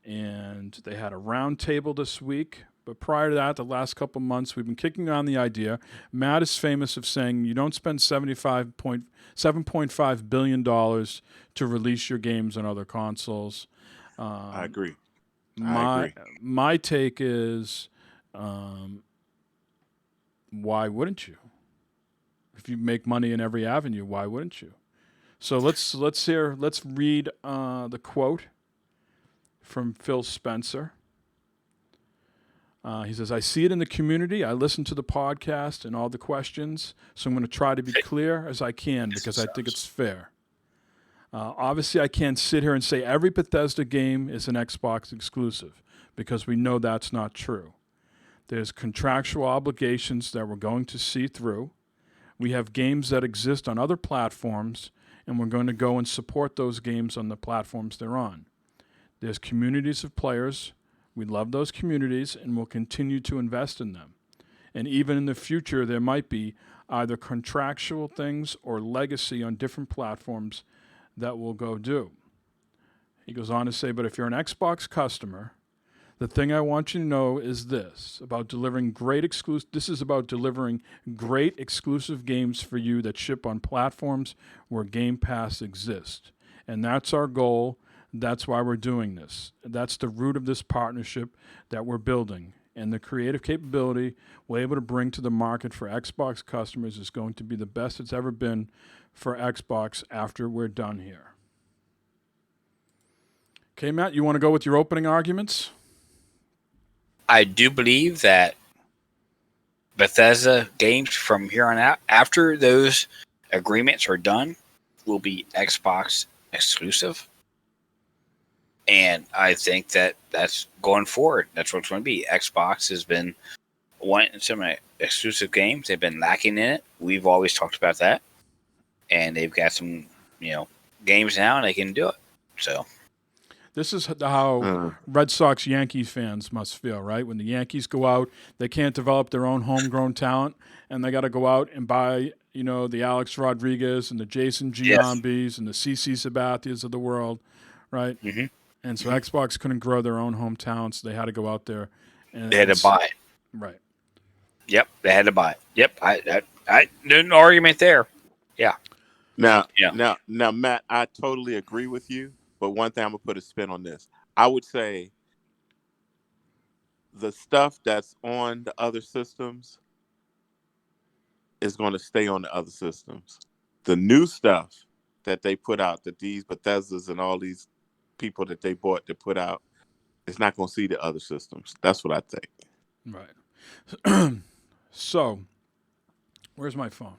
and they had a round table this week. But prior to that, the last couple of months, we've been kicking on the idea. Matt is famous of saying you don't spend $7.5 billion to release your games on other consoles. I agree. My take is, why wouldn't you? If you make money in every avenue, why wouldn't you? So let's read the quote from Phil Spencer. He says, I see it in the community. I listen to the podcast and all the questions, so I'm going to try to be clear as I can because I think it's fair. Obviously, I can't sit here and say every Bethesda game is an Xbox exclusive because we know that's not true. There's contractual obligations that we're going to see through. We have games that exist on other platforms, and we're going to go and support those games on the platforms they're on. There's communities of players. We love those communities, and we'll continue to invest in them. And even in the future, there might be either contractual things or legacy on different platforms that we'll go do. He goes on to say, but if you're an Xbox customer, the thing I want you to know is this, about delivering this is about delivering great exclusive games for you that ship on platforms where Game Pass exists. And that's our goal. That's why we're doing this. That's the root of this partnership that we're building. And the creative capability we're able to bring to the market for Xbox customers is going to be the best it's ever been for Xbox after we're done here. Okay, Matt, you want to go with your opening arguments? I do believe that Bethesda games from here on out, after those agreements are done, will be Xbox exclusive. And I think that that's going forward. That's what it's going to be. Xbox has been wanting some exclusive games. They've been lacking in it. We've always talked about that. And they've got some, games now, and they can do it. So this is how Red Sox Yankees fans must feel, right? When the Yankees go out, they can't develop their own homegrown talent, and they got to go out and buy, the Alex Rodriguez and the Jason Giambis and the CC Sabathias of the world, right? Mm-hmm. And so Xbox couldn't grow their own home talents. They had to go out there. And they had to buy it. Right. Yep, they had to buy it. Yep, I there's no argument there. Yeah. Now, Matt, I totally agree with you. But one thing, I'm going to put a spin on this. I would say the stuff that's on the other systems is going to stay on the other systems. The new stuff that they put out, that these Bethesdas and all these people that they bought to put out, it's not going to see the other systems. That's what I think. Right. So, where's my phone?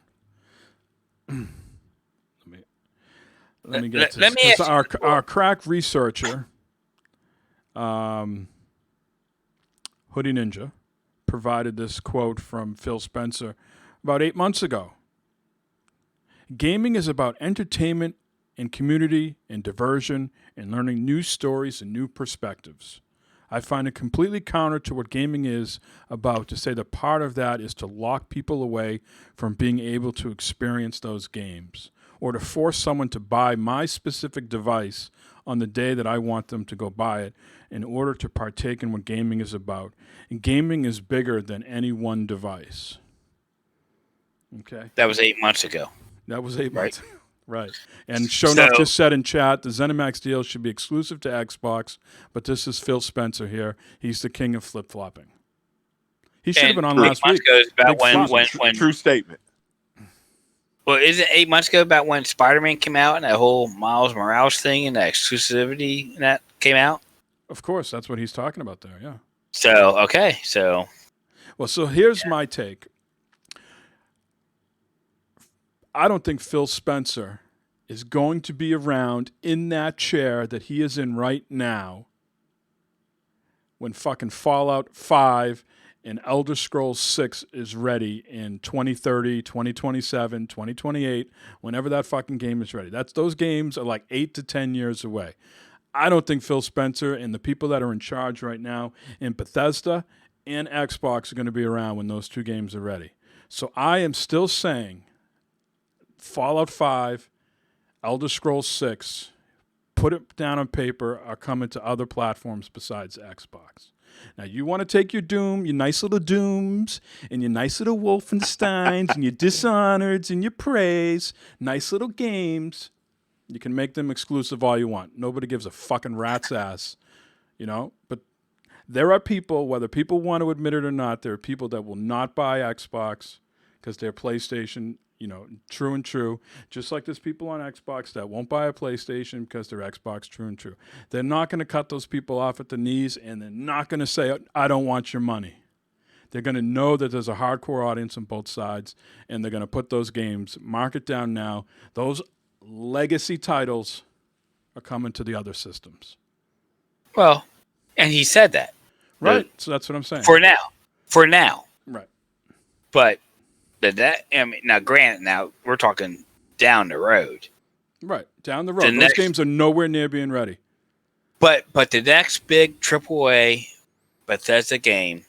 Let me get to this. Our crack researcher, Hoodie Ninja, provided this quote from Phil Spencer about 8 months ago. Gaming is about entertainment and community and diversion and learning new stories and new perspectives. I find it completely counter to what gaming is about to say that part of that is to lock people away from being able to experience those games or to force someone to buy my specific device on the day that I want them to go buy it in order to partake in what gaming is about. And gaming is bigger than any one device. Okay? That was 8 months ago. That was 8 months ago. Right. And Show So- Enough just said in chat, the ZeniMax deal should be exclusive to Xbox, but this is Phil Spencer here. He's the king of flip-flopping. He should have been on last 8 months week. ago is about Big when True statement. well, is it 8 months ago about when Spider-Man came out and that whole Miles Morales thing and that exclusivity and that came out? Of course, that's what he's talking about there, yeah. So, okay. So, Well, so here's my take. I don't think Phil Spencer is going to be around in that chair that he is in right now when fucking Fallout 5 and Elder Scrolls 6 is ready in 2030, 2027, 2028, whenever that fucking game is ready. Those games are like 8 to 10 years away. I don't think Phil Spencer and the people that are in charge right now in Bethesda and Xbox are going to be around when those two games are ready. So I am still saying Fallout 5, Elder Scrolls 6, put it down on paper, are coming to other platforms besides Xbox. Now, you want to take your Doom, your nice little Dooms, and your nice little Wolfensteins, and your Dishonoreds, and your Preys, nice little games. You can make them exclusive all you want. Nobody gives a fucking rat's ass, you know? But there are people, whether people want to admit it or not, there are people that will not buy Xbox because they're PlayStation, you know, true and true. Just like there's people on Xbox that won't buy a PlayStation because they're Xbox true and true. They're not going to cut those people off at the knees, and they're not going to say, I don't want your money. They're going to know that there's a hardcore audience on both sides, and they're going to put those games, mark it down now. Those legacy titles are coming to the other systems. well, and he said that. Right. So that's what I'm saying. For now. Right. But now, granted, now we're talking down the road. Right. Down the road. Those games are nowhere near being ready. But the next big AAA Bethesda game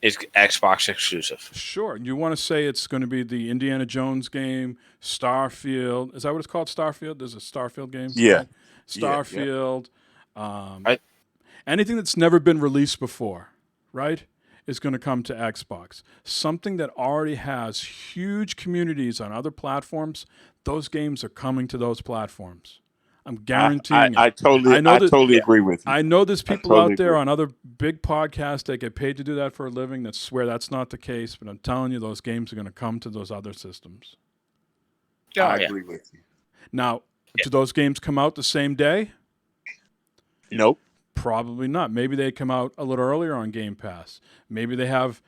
is Xbox exclusive. Sure. You want to say it's going to be the Indiana Jones game, Starfield. Is that what it's called, Starfield? There's a Starfield game? Yeah. Right? Starfield. Right. Anything that's never been released before, right, is going to come to Xbox. Something that already has huge communities on other platforms, those games are coming to those platforms. I'm guaranteeing it. I totally agree with you. I know there's people totally out there agree. on other big podcasts that get paid to do that for a living that swear that's not the case, but I'm telling you, those games are going to come to those other systems. I agree with you. Now, do those games come out the same day? Nope. Probably not. Maybe they come out a little earlier on Game Pass. Maybe they have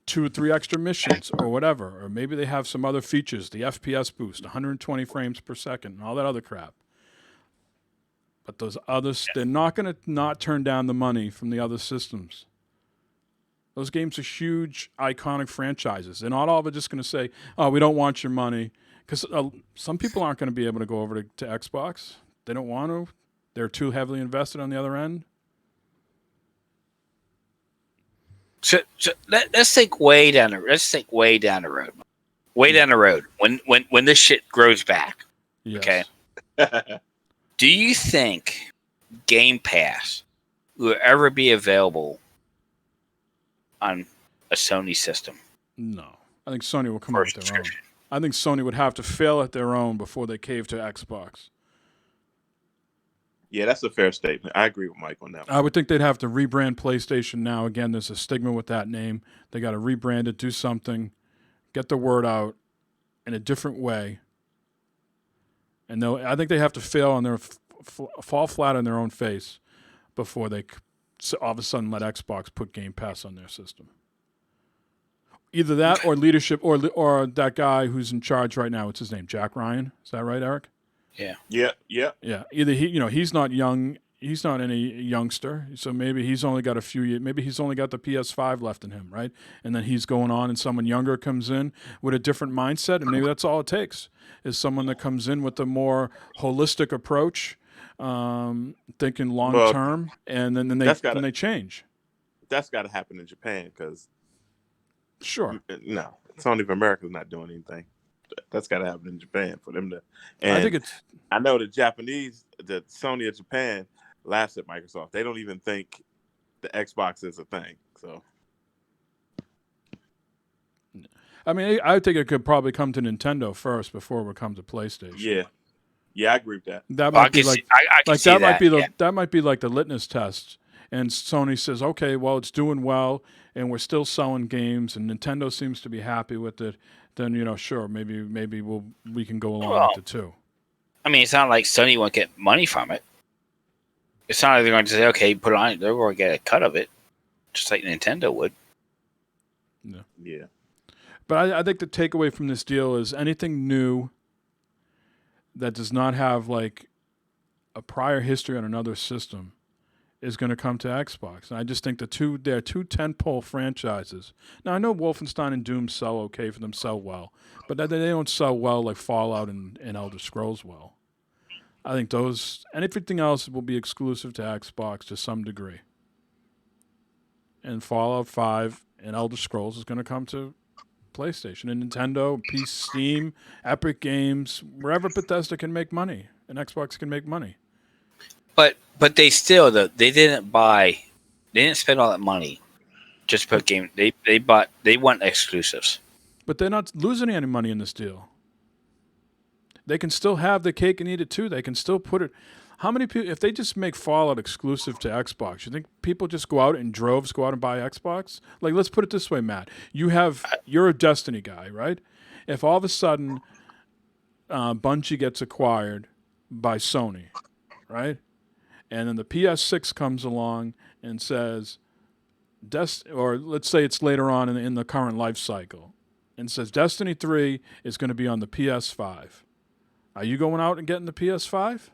2 or 3 extra missions or whatever. Or maybe they have some other features, the FPS boost, 120 frames per second, and all that other crap. But those others, they're not going to not turn down the money from the other systems. Those games are huge, iconic franchises. They're not all of it just going to say, oh, we don't want your money. Because some people aren't going to be able to go over to Xbox. They don't want to. They're too heavily invested on the other end. So let's think way down the road. Way down the road. When this shit grows back. Yes. Okay. Do you think Game Pass will ever be available on a Sony system? No. I think Sony will come For out with their own. subscription? I think Sony would have to fail at their own before they cave to Xbox. Yeah, that's a fair statement. I agree with Mike on that one. I would think they'd have to rebrand PlayStation now. Again, there's a stigma with that name. They got to rebrand it, do something, get the word out in a different way. And I think they have to fail on their fall flat on their own face before they all of a sudden let Xbox put Game Pass on their system. Either that or leadership or that guy who's in charge right now. What's his name? Jack Ryan. Is that right, Eric? Yeah. Yeah. Yeah. Either he's not young. He's not any youngster. So maybe he's only got a few years. Maybe he's only got the PS5 left in him, right? And then he's going on and someone younger comes in with a different mindset. And maybe that's all it takes is someone that comes in with a more holistic approach, thinking long term. And then they change. That's got to happen in Japan because Sure. no, Sony of America's not doing anything. That's got to happen in Japan for them to. And I think I know the Sony of Japan laughs at Microsoft. They don't even think the Xbox is a thing. So I mean, I think it could probably come to Nintendo first before it would come to PlayStation. Yeah, I agree with that. That Well, might be like I can see that might be yeah. that might be like the litmus test. And Sony says, okay, well, it's doing well, and we're still selling games, and Nintendo seems to be happy with it. Then sure, maybe we can go along Well, with it too. I mean, it's not like Sony won't get money from it. It's not like they're going to say, okay, put it on. They're going to get a cut of it, just like Nintendo would. Yeah. But I think the takeaway from this deal is anything new that does not have like a prior history on another system is going to come to Xbox. And I just think they're two tentpole franchises. Now, I know Wolfenstein and Doom sell okay for them, sell well, but they don't sell well like Fallout and Elder Scrolls well. I think those, and everything else will be exclusive to Xbox to some degree. And Fallout 5 and Elder Scrolls is going to come to PlayStation and Nintendo, PC, Steam, Epic Games, wherever Bethesda can make money and Xbox can make money. But they still they didn't spend all that money just to put game. They want exclusives. But they're not losing any money in this deal. They can still have the cake and eat it too. They can still put it. How many people, if they just make Fallout exclusive to Xbox, you think people just go out in droves, go out and buy Xbox? Like, let's put it this way, Matt. You're a Destiny guy, right? If all of a sudden Bungie gets acquired by Sony, right? And then the PS6 comes along and says, or let's say it's later on in the current life cycle, and says Destiny 3 is going to be on the PS5. Are you going out and getting the PS5?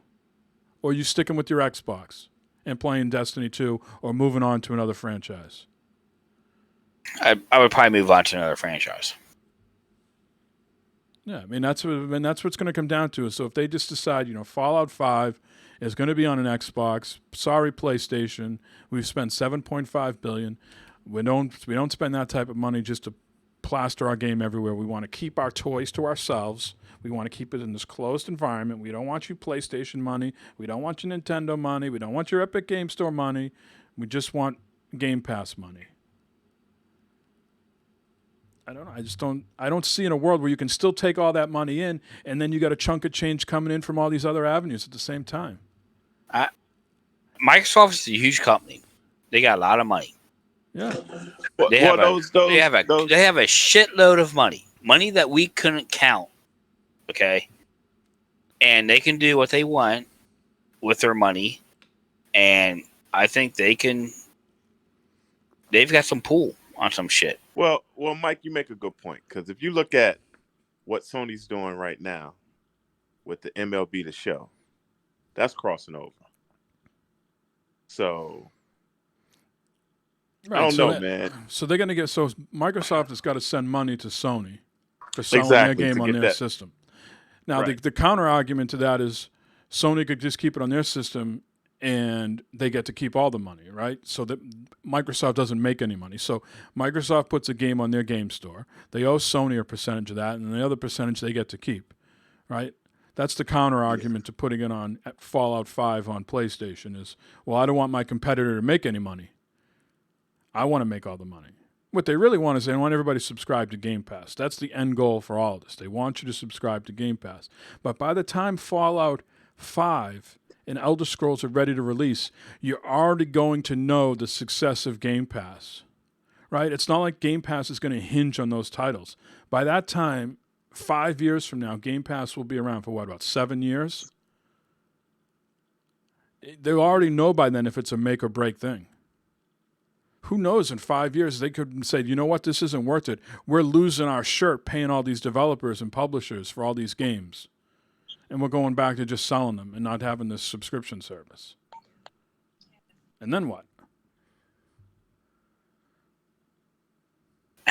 Or are you sticking with your Xbox and playing Destiny 2 or moving on to another franchise? I would probably move on to another franchise. Yeah, I mean, that's what's going to come down to. So if they just decide, Fallout 5 is going to be on an Xbox, sorry, PlayStation, we've spent $7.5 billion. We don't spend that type of money just to plaster our game everywhere. We want to keep our toys to ourselves. We want to keep it in this closed environment. We don't want you PlayStation money. We don't want your Nintendo money. We don't want your Epic Game Store money. We just want Game Pass money. I don't know. I don't see in a world where you can still take all that money in and then you got a chunk of change coming in from all these other avenues at the same time. Microsoft is a huge company. They got a lot of money. Yeah. They have a shitload of money that we couldn't count. Okay, and they can do what they want with their money, and I think they can. They've got some pull on some shit. Well, Mike, you make a good point, because if you look at what Sony's doing right now with the MLB The Show, that's crossing over. So I don't know, man. So they're gonna so Microsoft has got to send money to Sony for selling their game on their system. Now, right. the counter argument to that is Sony could just keep it on their system and they get to keep all the money, right? So that Microsoft doesn't make any money. So Microsoft puts a game on their game store. They owe Sony a percentage of that, and the other percentage they get to keep, right? That's the counter argument to putting it on Fallout 5 on PlayStation is, well, I don't want my competitor to make any money. I want to make all the money. What they really want is they want everybody to subscribe to Game Pass. That's the end goal for all of this. They want you to subscribe to Game Pass. But by the time Fallout 5 and Elder Scrolls are ready to release, you're already going to know the success of Game Pass, right? It's not like Game Pass is going to hinge on those titles. By that time, 5 years from now, Game Pass will be around for what, about 7 years? They'll already know by then if it's a make or break thing. Who knows, in 5 years, they could say, you know what, this isn't worth it. We're losing our shirt paying all these developers and publishers for all these games. And we're going back to just selling them and not having this subscription service. And then what?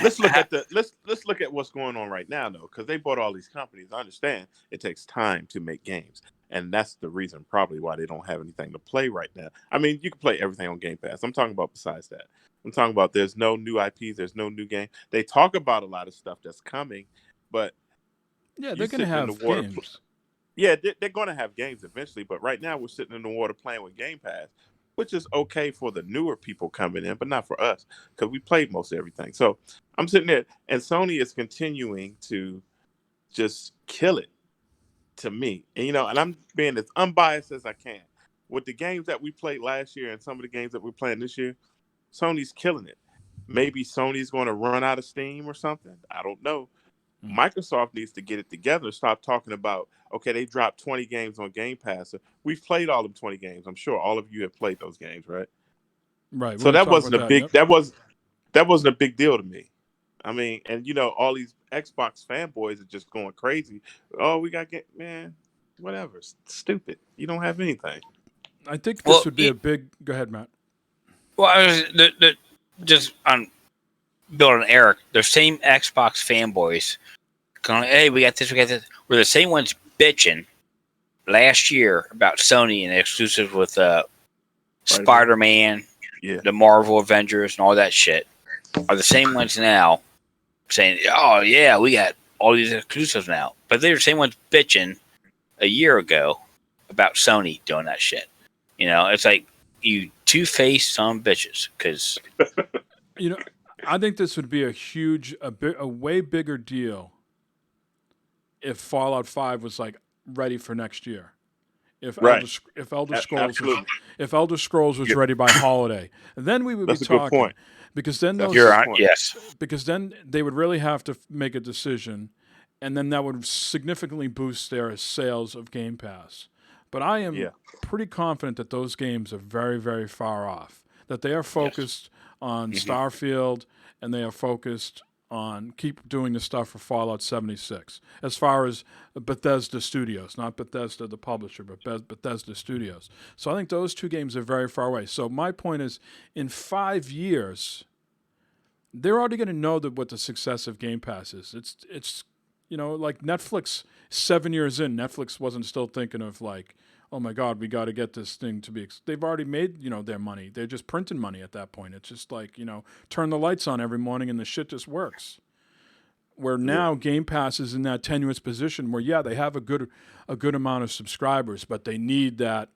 Let's look at what's going on right now, though, because they bought all these companies. I understand it takes time to make games. And that's the reason probably why they don't have anything to play right now. I mean, you can play everything on Game Pass. I'm talking about besides that. I'm talking about there's no new IPs, there's no new game. They talk about a lot of stuff that's coming, but yeah, they're going to have games. Yeah, they're going to have games eventually, but right now we're sitting in the water playing with Game Pass. which is okay for the newer people coming in, but not for us because we played most everything. So I'm sitting there, and Sony is continuing to just kill it to me. And and I'm being as unbiased as I can. With the games that we played last year and some of the games that we're playing this year, Sony's killing it. Maybe Sony's going to run out of steam or something. I don't know. Microsoft needs to get it together. Stop talking about, okay, they dropped 20 games on Game Pass. We've played all them 20 games. I'm sure all of you have played those games, right? Right. We're So going to that talk wasn't a about that. big Yep. that wasn't a big deal to me. I mean, and all these Xbox fanboys are just going crazy. Oh, we got man, whatever. Stupid. You don't have anything. I think this Well, would be a big. Go ahead, Matt. well, I was just on Bill and Eric. The same Xbox fanboys going, hey, we got this, we got this. We're the same ones bitching last year about Sony and exclusives with Spider-Man, Yeah. the Marvel Avengers, and all that shit. Are the same ones now saying, oh, yeah, we got all these exclusives now. But they're the same ones bitching a year ago about Sony doing that shit. It's like you two-faced son of bitches because I think this would be a way bigger deal if Fallout 5 was like ready for next year. If Right. Elder Scrolls was ready by holiday, then we would That's be a good talking. point. Because then That's those a good you're on, point. yes. because then they would really have to make a decision, and then that would significantly boost their sales of Game Pass. But I am pretty confident that those games are very, very far off. That they are focused on Starfield, and they are focused on keep doing the stuff for Fallout 76. As far as Bethesda Studios, not Bethesda the publisher, but Bethesda Studios. So I think those two games are very far away. So my point is, in 5 years, they're already going to know what the success of Game Pass is. It's like Netflix. 7 years in, Netflix wasn't still thinking of like, oh my God, we got to get this thing to be. They've already made their money. They're just printing money at that point. It's just like turn the lights on every morning and the shit just works. Where now Game Pass is in that tenuous position where they have a good amount of subscribers, but they need that.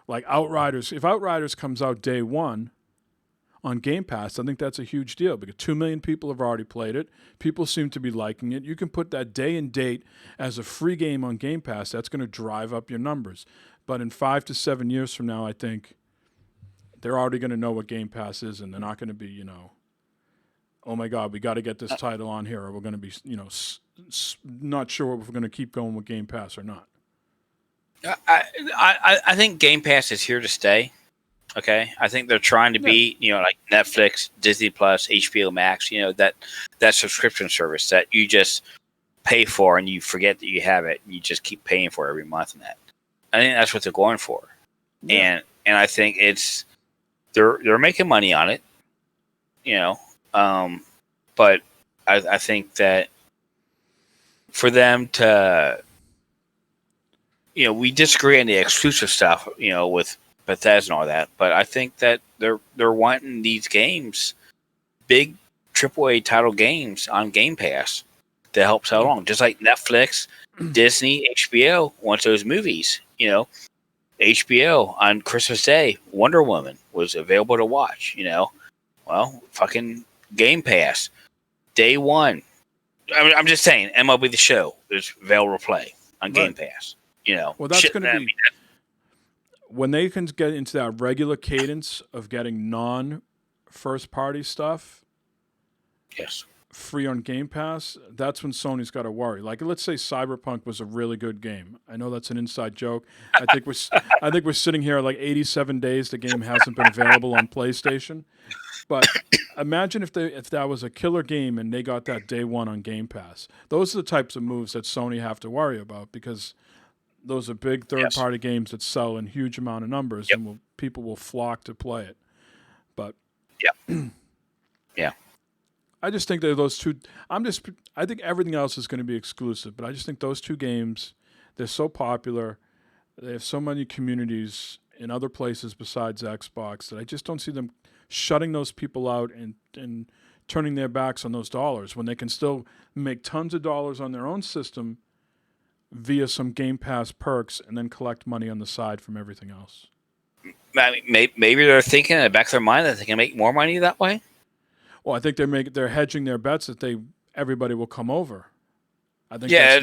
Like Outriders, if Outriders comes out day one on Game Pass, I think that's a huge deal because 2 million people have already played it. People seem to be liking it. You can put that day and date as a free game on Game Pass. That's going to drive up your numbers. But in 5 to 7 years from now, I think they're already going to know what Game Pass is, and they're not going to be, oh my God, we got to get this title on here, or we're going to be, not sure if we're going to keep going with Game Pass or not. I think Game Pass is here to stay. Okay, I think they're trying to be, like Netflix, Disney Plus, HBO Max. That subscription service that you just pay for and you forget that you have it. And you just keep paying for it every month. And I think that's what they're going for. Yeah. And I think they're making money on it. But I think that for them to, we disagree on the exclusive stuff, with Bethesda and all that, but I think that they're wanting these games, big AAA title games on Game Pass to help sell along, just like Netflix, Disney, HBO wants those movies. HBO on Christmas Day, Wonder Woman was available to watch. Well, fucking Game Pass, day one. I'm just saying, MLB The Show is available to play on Game Pass. Well, that's going to be when they can get into that regular cadence of getting non-first party stuff. Yes. Free on Game Pass. That's when Sony's got to worry. Like, let's say Cyberpunk was a really good game. I know that's an inside joke. I think we're sitting here like 87 days. The game hasn't been available on PlayStation. But imagine if that was a killer game and they got that day one on Game Pass. Those are the types of moves that Sony have to worry about because those are big third-party games that sell in huge amount of numbers, and people will flock to play it. But yeah, I just think that those two. I think everything else is going to be exclusive, but I just think those two games, they're so popular. They have so many communities in other places besides Xbox that I just don't see them shutting those people out and turning their backs on those dollars when they can still make tons of dollars on their own system via some Game Pass perks and then collect money on the side from everything else. I mean, maybe they're thinking in the back of their mind that they can make more money that way. Well, I think they're hedging their bets that everybody will come over. I think Yeah,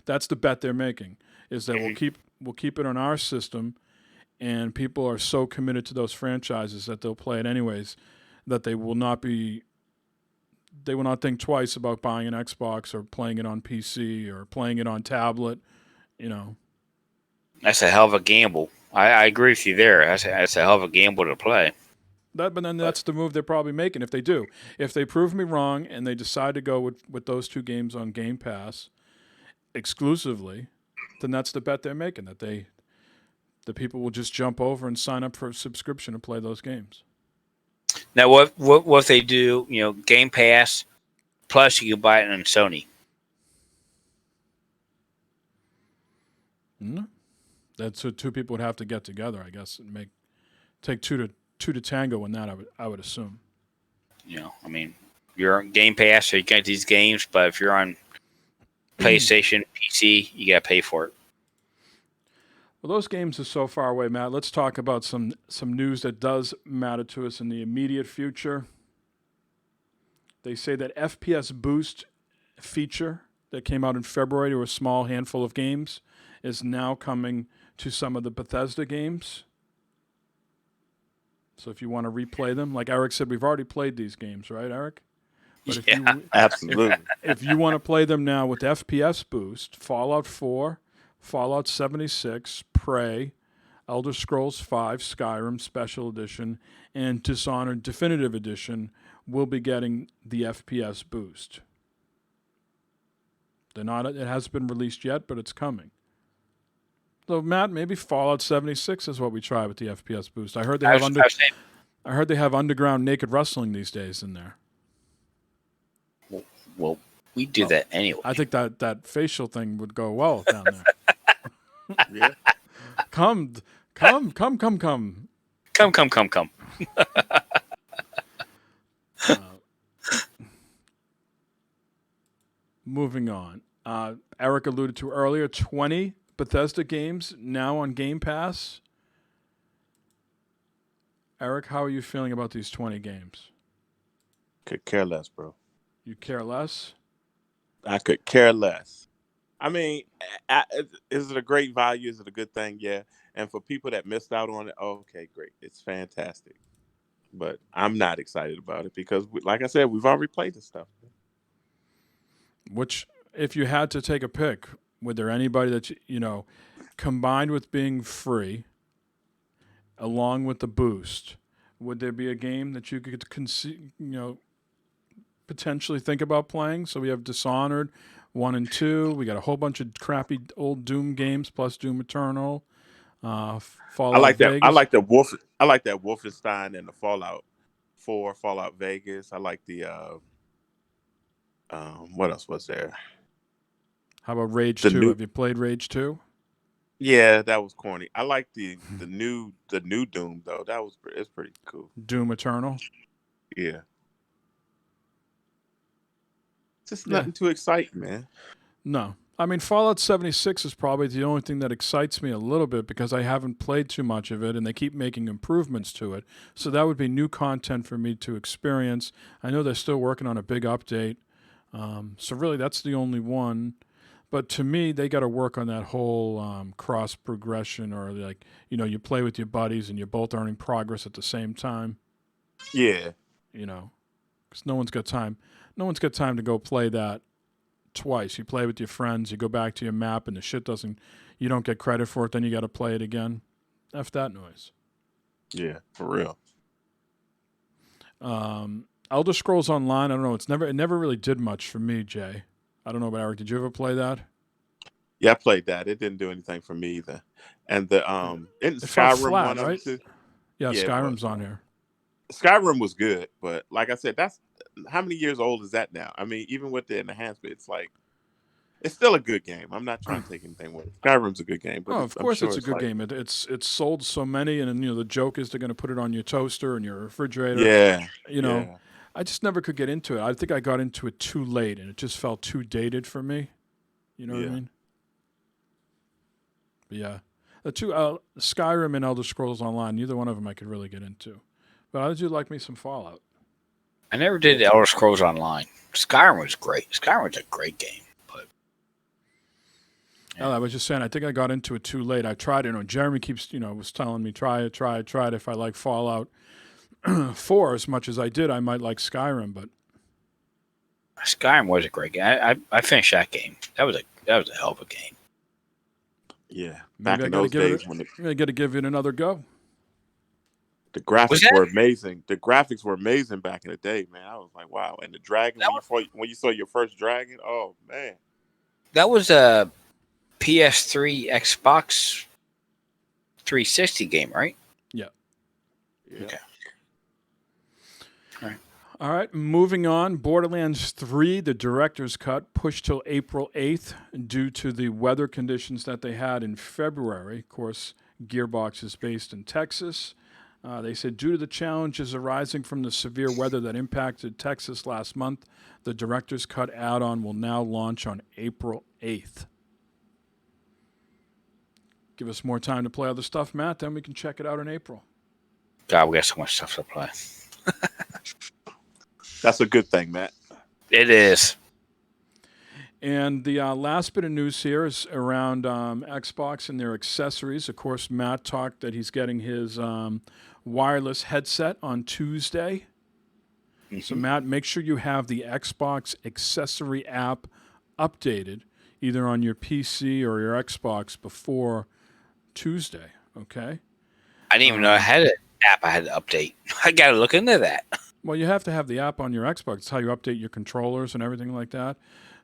that's the bet they're making, is that we'll keep it on our system, and people are so committed to those franchises that they'll play it anyways, that they will not think twice about buying an Xbox or playing it on PC or playing it on tablet. That's a hell of a gamble. I agree with you there. That's a hell of a gamble to play. But then that's the move they're probably making if they do. If they prove me wrong and they decide to go with those two games on Game Pass exclusively, then that's the bet they're making, that the people will just jump over and sign up for a subscription to play those games. Now, what if they do? Game Pass plus you can buy it on Sony. No, that's what two people would have to get together, I guess, and take two to tango in that. I would assume. I mean, you're on Game Pass, so you get these games, but if you're on PlayStation, PC, you got to pay for it. Well, those games are so far away, Matt. Let's talk about some news that does matter to us in the immediate future. They say that FPS Boost feature that came out in February to a small handful of games is now coming to some of the Bethesda games. So if you want to replay them, like Eric said, we've already played these games, right, Eric? But Absolutely. If you want to play them now with FPS Boost, Fallout 4, Fallout 76, Prey, Elder Scrolls V, Skyrim Special Edition, and Dishonored Definitive Edition will be getting the FPS Boost. It hasn't been released yet, but it's coming. So Matt, maybe Fallout 76 is what we try with the FPS Boost. I heard they have underground naked wrestling these days in there. Well, we do that anyway. I think that facial thing would go well down there. Yeah. Come. Moving on. Eric alluded to earlier, 20 Bethesda games now on Game Pass. Eric, how are you feeling about these 20 games? Could care less, bro. You care less? I could care less. I mean, is it a great value? Is it a good thing? Yeah. And for people that missed out on it, okay, great. It's fantastic. But I'm not excited about it because, like I said, we've already played this stuff. Which, if you had to take a pick, would there anybody that, combined with being free, along with the boost, would there be a game that you could potentially think about playing? So we have Dishonored 1 and 2. We got a whole bunch of crappy old Doom games plus Doom Eternal. Fallout I like that. Vegas. I like that Wolfenstein and the Fallout 4, Fallout Vegas. I like the what else was there? How about Rage 2? Have you played Rage 2? Yeah, that was corny. I like the new Doom though. It's pretty cool. Doom Eternal. Yeah. Just nothing too exciting, man. No. I mean, Fallout 76 is probably the only thing that excites me a little bit because I haven't played too much of it and they keep making improvements to it. So that would be new content for me to experience. I know they're still working on a big update. So really that's the only one. But to me, they got to work on that whole cross progression or you play with your buddies and you're both earning progress at the same time. Yeah. Because no one's got time. No one's got time to go play that twice. You play with your friends, you go back to your map, and you don't get credit for it, then you got to play it again. F that noise. Yeah, for real. Elder Scrolls Online, I don't know. It never really did much for me, Jay. I don't know about Eric. Did you ever play that? Yeah, I played that. It didn't do anything for me either. And the Skyrim flat, one, right? Yeah, Skyrim's on here. Skyrim was good, but like I said, that's how many years old is that now? I mean, even with the enhancement, it's still a good game. I'm not trying to take anything away. Skyrim's a good game. But of course it's a good game. It's sold so many, and the joke is they're going to put it on your toaster and your refrigerator. Yeah. Yeah. I just never could get into it. I think I got into it too late, and it just felt too dated for me. You know what I mean? But yeah. The two Skyrim and Elder Scrolls Online. Neither one of them I could really get into. But I do like me some Fallout. I never did Elder Scrolls Online. Skyrim was great. Skyrim was a great game. But I was just saying, I think I got into it too late. I tried it. Jeremy keeps, was telling me, try it. If I like Fallout 4 as much as I did, I might like Skyrim. But Skyrim was a great game. I finished that game. That was a hell of a game. Yeah, back maybe in those days when I got to give it another go. the graphics were amazing. The graphics were amazing back in the day, man. I was like, wow. And the dragon, when you saw your first dragon, oh, man. That was a PS3, Xbox 360 game, right? Yeah. Okay. All right, moving on. Borderlands 3, the director's cut, pushed till April 8th due to the weather conditions that they had in February. Of course, Gearbox is based in Texas. They said due to the challenges arising from the severe weather that impacted Texas last month, the director's cut add-on will now launch on April 8th. Give us more time to play other stuff, Matt, then we can check it out in April. God, we got so much stuff to play. That's a good thing, Matt. It is. And the last bit of news here is around Xbox and their accessories. Of course, Matt talked that he's getting his wireless headset on Tuesday. Mm-hmm. So, Matt, make sure you have the Xbox accessory app updated, either on your PC or your Xbox before Tuesday, okay? I didn't even know I had an app I had to update. I got to look into that. Well, you have to have the app on your Xbox. It's how you update your controllers and everything like that.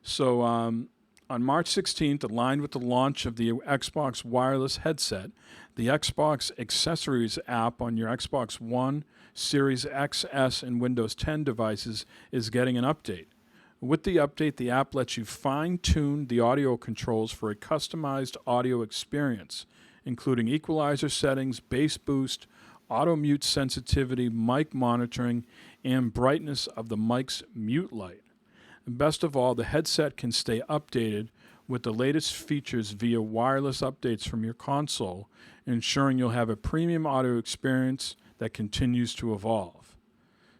So on March 16th, aligned with the launch of the Xbox wireless headset, the Xbox accessories app on your Xbox One, Series X, S, and Windows 10 devices is getting an update. With the update, the app lets you fine-tune the audio controls for a customized audio experience, including equalizer settings, bass boost, auto mute sensitivity, mic monitoring, and brightness of the mic's mute light. And best of all, the headset can stay updated with the latest features via wireless updates from your console, ensuring you'll have a premium audio experience that continues to evolve.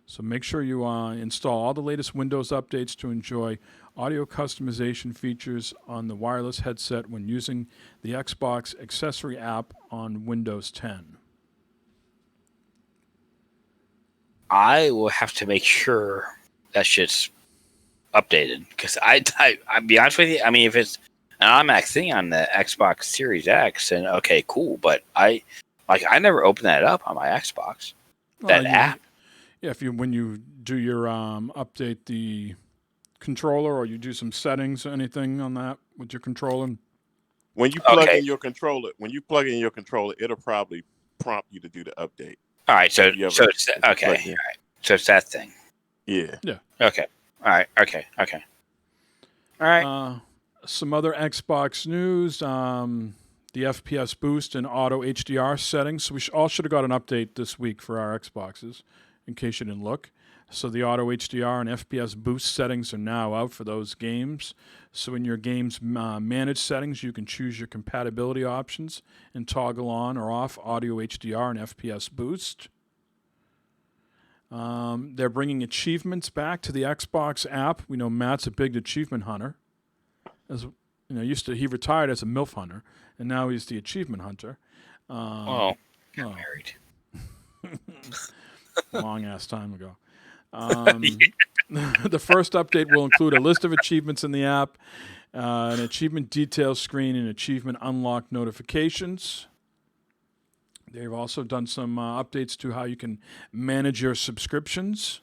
So make sure you install all the latest Windows updates to enjoy audio customization features on the wireless headset when using the Xbox accessory app on Windows 10. I will have to make sure that shit's updated because I'll be honest with you. I mean, if it's an automatic thing on the Xbox Series X, then okay, cool. But I never open that up on my Xbox. That app. Yeah, when you do your update the controller or you do some settings or anything on that with your controller. When you plug in your controller, it'll probably prompt you to do the update. All right, so it's okay. All right. So it's that thing. Yeah. Okay. All right. Okay. All right. Some other Xbox news. The FPS boost and auto HDR settings. So we all should have got an update this week for our Xboxes, in case you didn't look. So the auto HDR and FPS boost settings are now out for those games. So in your game's managed settings, you can choose your compatibility options and toggle on or off audio HDR and FPS boost. They're bringing achievements back to the Xbox app. We know Matt's a big achievement hunter. He retired as a MILF hunter, and now he's the achievement hunter. Got married. Long ass time ago. The first update will include a list of achievements in the app, an achievement details screen, and achievement unlock notifications. They've also done some updates to how you can manage your subscriptions.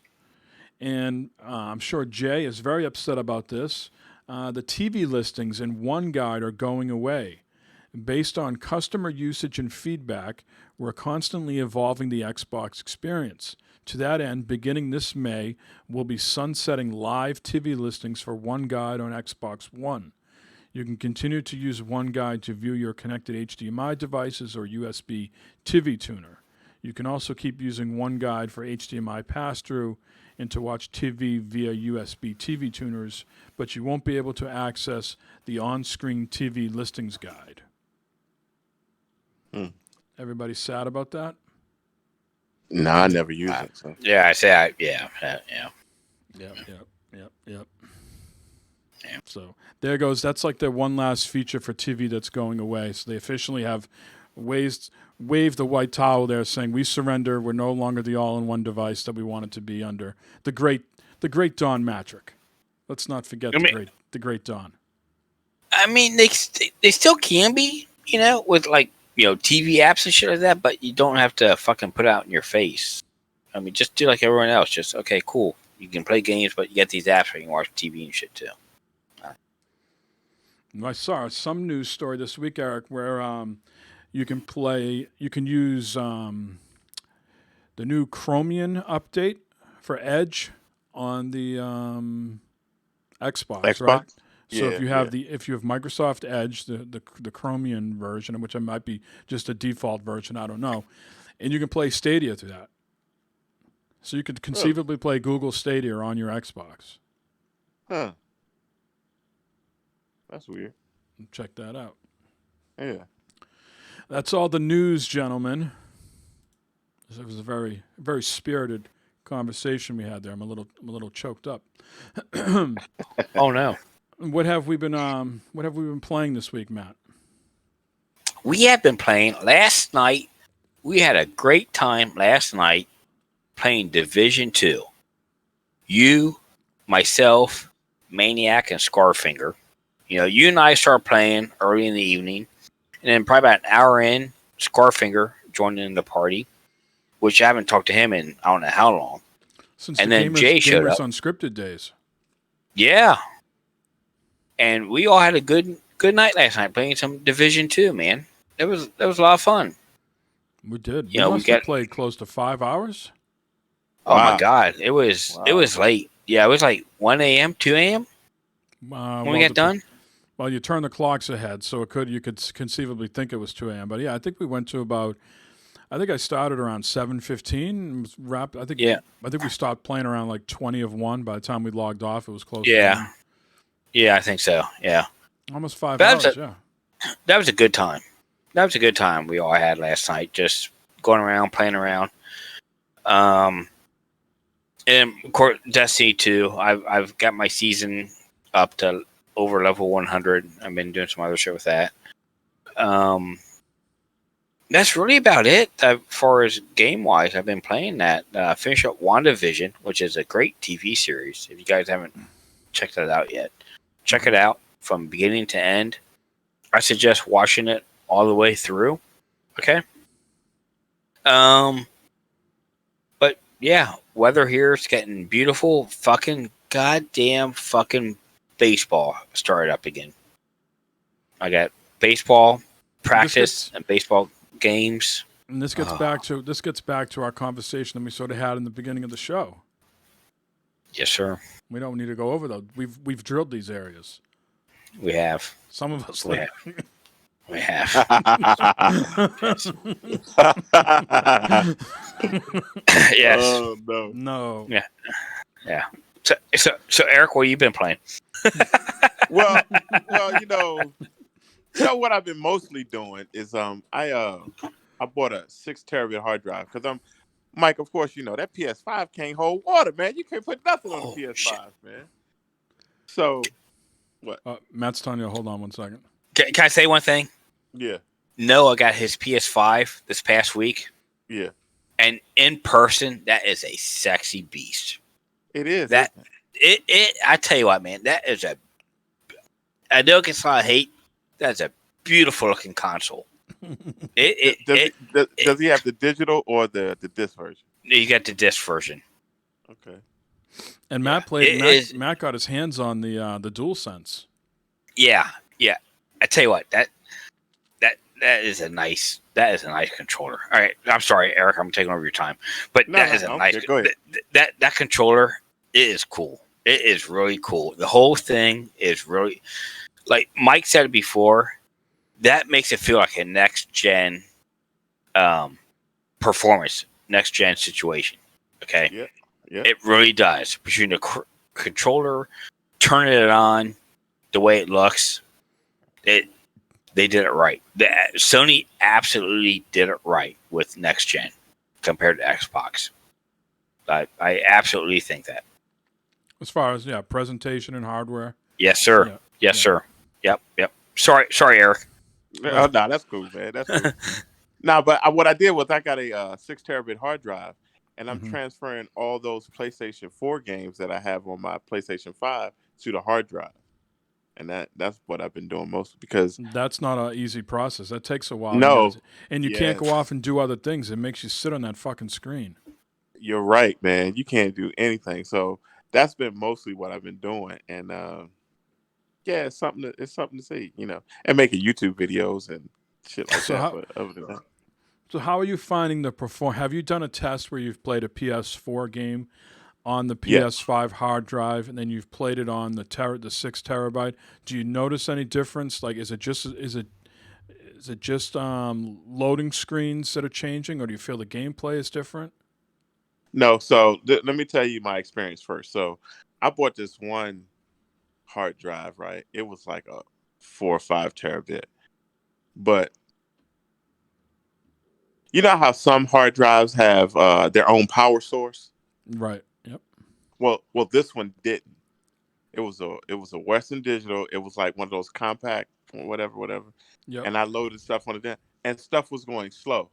And I'm sure Jay is very upset about this. The TV listings in One Guide are going away. Based on customer usage and feedback, we're constantly evolving the Xbox experience. To that end, beginning this May, we'll be sunsetting live TV listings for One Guide on Xbox One. You can continue to use One Guide to view your connected HDMI devices or USB TV tuner. You can also keep using One Guide for HDMI pass-through and to watch TV via USB TV tuners, but you won't be able to access the on-screen TV listings guide. Everybody sad about that? No, I never use it. So. Yeah, yeah. Yep. So there goes. That's like their one last feature for TV that's going away. So they officially have waved the white towel there, saying we surrender. We're no longer the all-in-one device that we wanted to be under. The great Don Matrick. Let's not forget the great Don. I mean, they still can be, with like TV apps and shit like that, but you don't have to fucking put it out in your face. I mean, just do like everyone else. Just okay, cool. You can play games, but you get these apps where you can watch TV and shit too. I saw some news story this week, Eric, where you can use the new Chromium update for Edge on the Xbox, right? So if you have Microsoft Edge, the Chromium version, which might be just a default version, I don't know, and you can play Stadia through that. So you could conceivably play Google Stadia on your Xbox. Huh. That's weird. Check that out. Yeah. That's all the news, gentlemen. It was a very, very spirited conversation we had there. I'm a little choked up. Oh no. What have we been playing this week, Matt? We have been playing last night. We had a great time last night playing Division 2. You, myself, Maniac, and Scarfinger. You and I started playing early in the evening, and then probably about an hour in, Scarfinger joined in the party, which I haven't talked to him in I don't know how long. Since and the then Jay showed up. Unscripted days. Yeah. And we all had a good night last night playing some Division 2, man. It was a lot of fun. We did. We must have played close to 5 hours. Oh my God. It was late. Yeah, it was like 1 a.m., 2 a.m. When we got done. Well, you turn the clocks ahead, so you could conceivably think it was 2 a.m. But yeah, I think we went to about. I think I started around 7:15. Wrapped. I think we stopped playing around like 20 of 1. By the time we logged off, it was close. Yeah. Yeah, I think so. Yeah. Almost 5 hours. That was a good time. That was a good time we all had last night, just going around, playing around. And of course, Destiny 2. I've got my season up to over level 100. I've been doing some other shit with that. That's really about it as far as game-wise. I've been playing that. Finish up WandaVision, which is a great TV series. If you guys haven't checked that out yet, check it out from beginning to end. I suggest watching it all the way through. Okay? But yeah, weather here is getting beautiful. Fucking goddamn fucking baseball started up again. I got baseball practice and baseball games. And this gets back to our conversation that we sort of had in the beginning of the show. Yes, sir. We don't need to go over those. We've drilled these areas. We have. Some of us we have. We have. Yes. Oh no. No. Yeah. So Eric, what have you been playing? well, you know what I've been mostly doing is I bought a 6 terabyte hard drive because Mike, of course, that PS5 can't hold water, man. You can't put nothing on the PS5, shit. Man. So what? Matt's telling you, hold on one second. Can I say one thing? Yeah. Noah got his PS5 this past week. Yeah. And in person, that is a sexy beast. It is. I tell you what, man, that is I know it gets a lot of hate. That's a beautiful looking console. Does he have the digital or the disc version? You got the disc version. Okay. And Matt Matt got his hands on the DualSense. Yeah. I tell you what, that is a nice controller. All right, I'm sorry, Eric, I'm taking over your time, but go ahead. That controller is cool. It is really cool. The whole thing is really, like Mike said it before, that makes it feel like a next gen performance, next gen situation. Okay. Yeah. It really does. Between the controller, turning it on, the way it looks, They did it right. Sony absolutely did it right with next gen compared to Xbox. I absolutely think that. As far as presentation and hardware. Yes, sir. Yeah. Yes, sir. Yep. Sorry, Eric. Oh, no, that's cool, man. That's cool. No, but what I did was I got a 6 terabit hard drive, and I'm transferring all those PlayStation 4 games that I have on my PlayStation 5 to the hard drive, and that's what I've been doing mostly because That's not an easy process. That takes a while. no, And you can't go off and do other things. It makes you sit on that fucking screen. you're right, man. You can't do anything. So that's been mostly what I've been doing, and yeah, it's something to see, and making YouTube videos and shit like So that. how- But other than that. So how are you finding the perform? Have you done a test where you've played a PS4 game on the PS5 hard drive, and then you've played it on the 6 terabyte? Do you notice any difference? Like, is it just loading screens that are changing, or do you feel the gameplay is different? No, so let me tell you my experience first. So I bought this one hard drive, right? It was like a 4 or 5 terabit. But you know how some hard drives have their own power source? Right. Yep. Well, this one didn't. It was a Western Digital. It was like one of those compact, whatever. Yep. And I loaded stuff on it then, and stuff was going slow.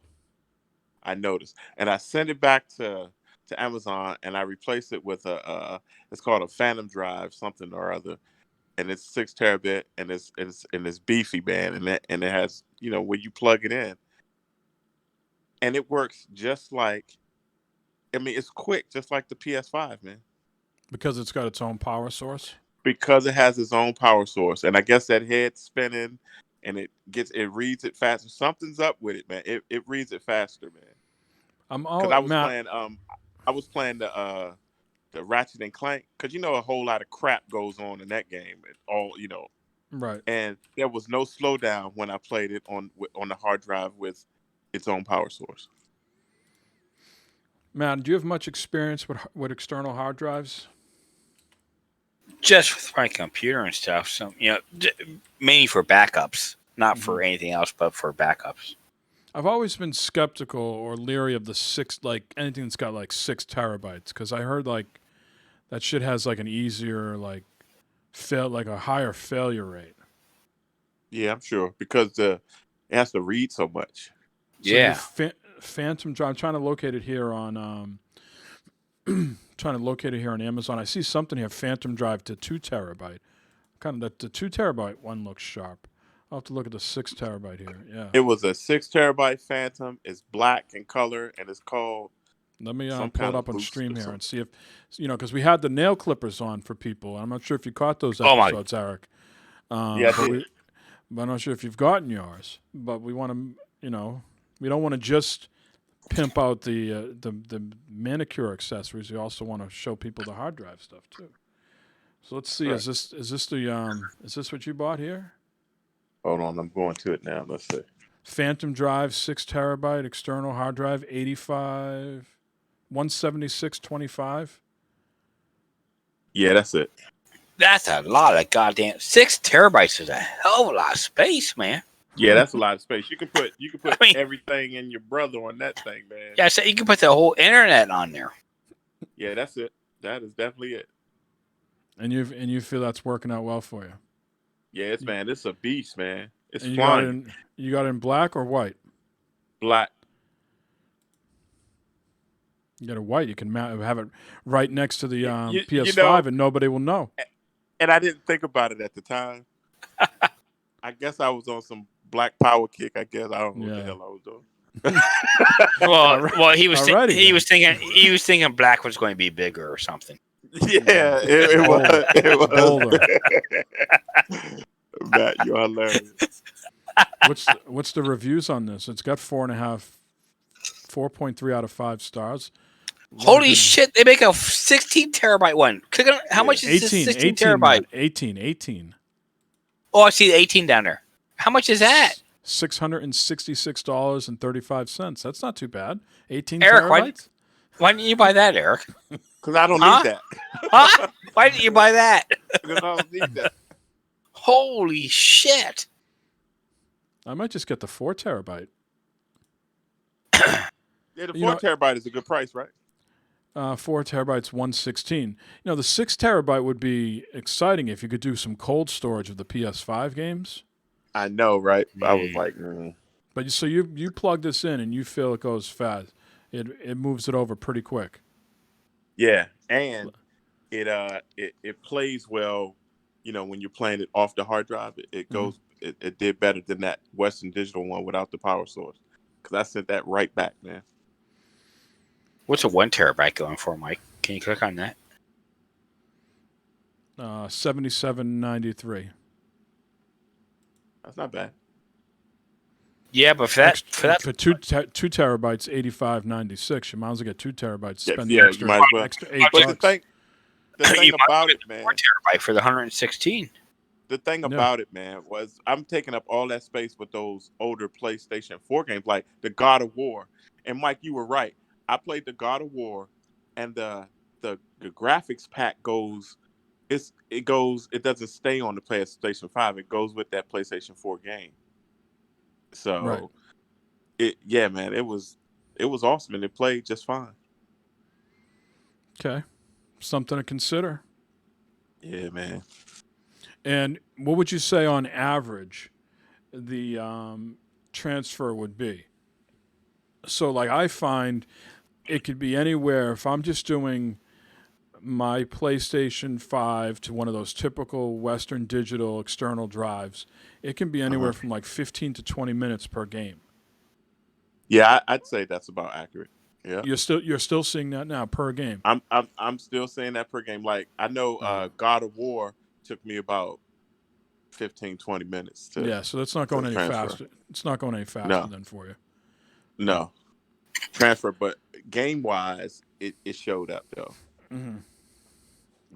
I noticed, and I sent it back to Amazon, and I replaced it with it's called a Phantom drive, something or other, and it's 6 terabit, and it's beefy, man, and it has where you plug it in, and it works just like, I mean, it's quick, just like the PS5, man, Because it's got its own power source. because it has its own power source, and I guess that head spinning, and it reads it faster. Something's up with it, man. It reads it faster, man. Because I was playing the Ratchet and Clank, because a whole lot of crap goes on in that game. It all Right. and there was no slowdown when I played it on the hard drive with its own power source. Matt, do you have much experience with external hard drives? Just with my computer and stuff. So mainly for backups, not for anything else, but for backups. I've always been skeptical or leery of the anything that's got like 6 terabytes, because I heard like that shit has like an easier like a higher failure rate. Yeah, I'm sure, because it has to read so much. So your Phantom drive. I'm trying to locate it here on Amazon. I see something here. Phantom drive to 2 terabyte. Kind of the 2 terabyte one looks sharp. I'll have to look at the 6 terabyte here. Yeah. It was a 6 terabyte Phantom. It's black in color, and it's called. Let me some pull kind it of up on boost stream or here something. and see if because we had the nail clippers on for people. I'm not sure if you caught those Oh, my- episodes, Eric. Yeah, I did. But I'm not sure if you've gotten yours. But we want to, we don't want to just pimp out the manicure accessories. We also want to show people the hard drive stuff too. So let's see. Correct. Is this what you bought here? Hold on, I'm going to it now. Let's see. Phantom drive, 6 terabyte external hard drive, 176.25. Yeah, that's it. That's a lot of goddamn 6 terabytes is a hell of a lot of space, man. Yeah, that's a lot of space. You can put I mean- everything in your brother on that thing, man. Yeah, so you can put the whole internet on there. Yeah, that's it. That is definitely it. And you feel that's working out well for you. Yeah, it's a beast, man. It's And flying. you got it in black or white? Black. You got it white. You can have it right next to the know- PS5, and nobody will know. And I didn't think about it at the time. I guess I was on some black power kick. I guess I don't know what the Yeah. hell I was doing. Well, he was Alrighty he then. was thinking black was going to be bigger or something. Yeah, it was. It was. Older. Matt, you're hilarious. What's the reviews on this? It's got 4.3 out of 5 stars. Holy shit! They make a 16 terabyte one. Click on how much is this 16 terabyte? 18. Oh, I see the 18 down there. How much is that? $666.35. That's not too bad. 18 Eric, terabytes. Why didn't you buy that, Eric? Because I don't Huh? need that. Huh? Why didn't you buy that? Because I don't need that. Holy shit! I might just get the 4 terabyte. Yeah, the You 4 know- terabyte is a good price, right? 4 terabytes, 116. The 6 terabyte would be exciting if you could do some cold storage of the PS5 games. I know, right? I was Mm. like, But you plug this in and you feel it goes fast. It moves it over pretty quick. yeah, and it plays well. When you're playing it off the hard drive, it goes. It did better than that Western Digital one without the power source. Because I sent that right back, man. What's a 1 terabyte going for, Mike? Can you click on that? 77.93. That's not bad. Yeah, but for that, For 2 terabytes, 85.96. You might as well get 2 terabytes. Yeah, Spend yeah, the you extra, might as well. extra $8. But the thing you might about get it, man. 1 terabyte for the 116. The thing about it, man, was I'm taking up all that space with those older PlayStation 4 games, like the God of War. And Mike, you were right. I played the God of War, and the graphics pack goes. It doesn't stay on the PlayStation 5. It goes with that PlayStation 4 game. So, man, it was awesome, and it played just fine. Okay. Something to consider. Yeah, man. And what would you say on average the transfer would be? So, like, I find it could be anywhere. If I'm just doing my PlayStation 5 to one of those typical Western Digital external drives, it can be anywhere from like 15 to 20 minutes per game. Yeah, I'd say that's about accurate. Yeah, You're still seeing that now per game. I'm still saying that per game. Like I know, God of War took me about 15, 20 minutes to. Yeah, so that's not going any transfer. faster. It's not going any faster No. than for you. No transfer, but game wise, it showed up though.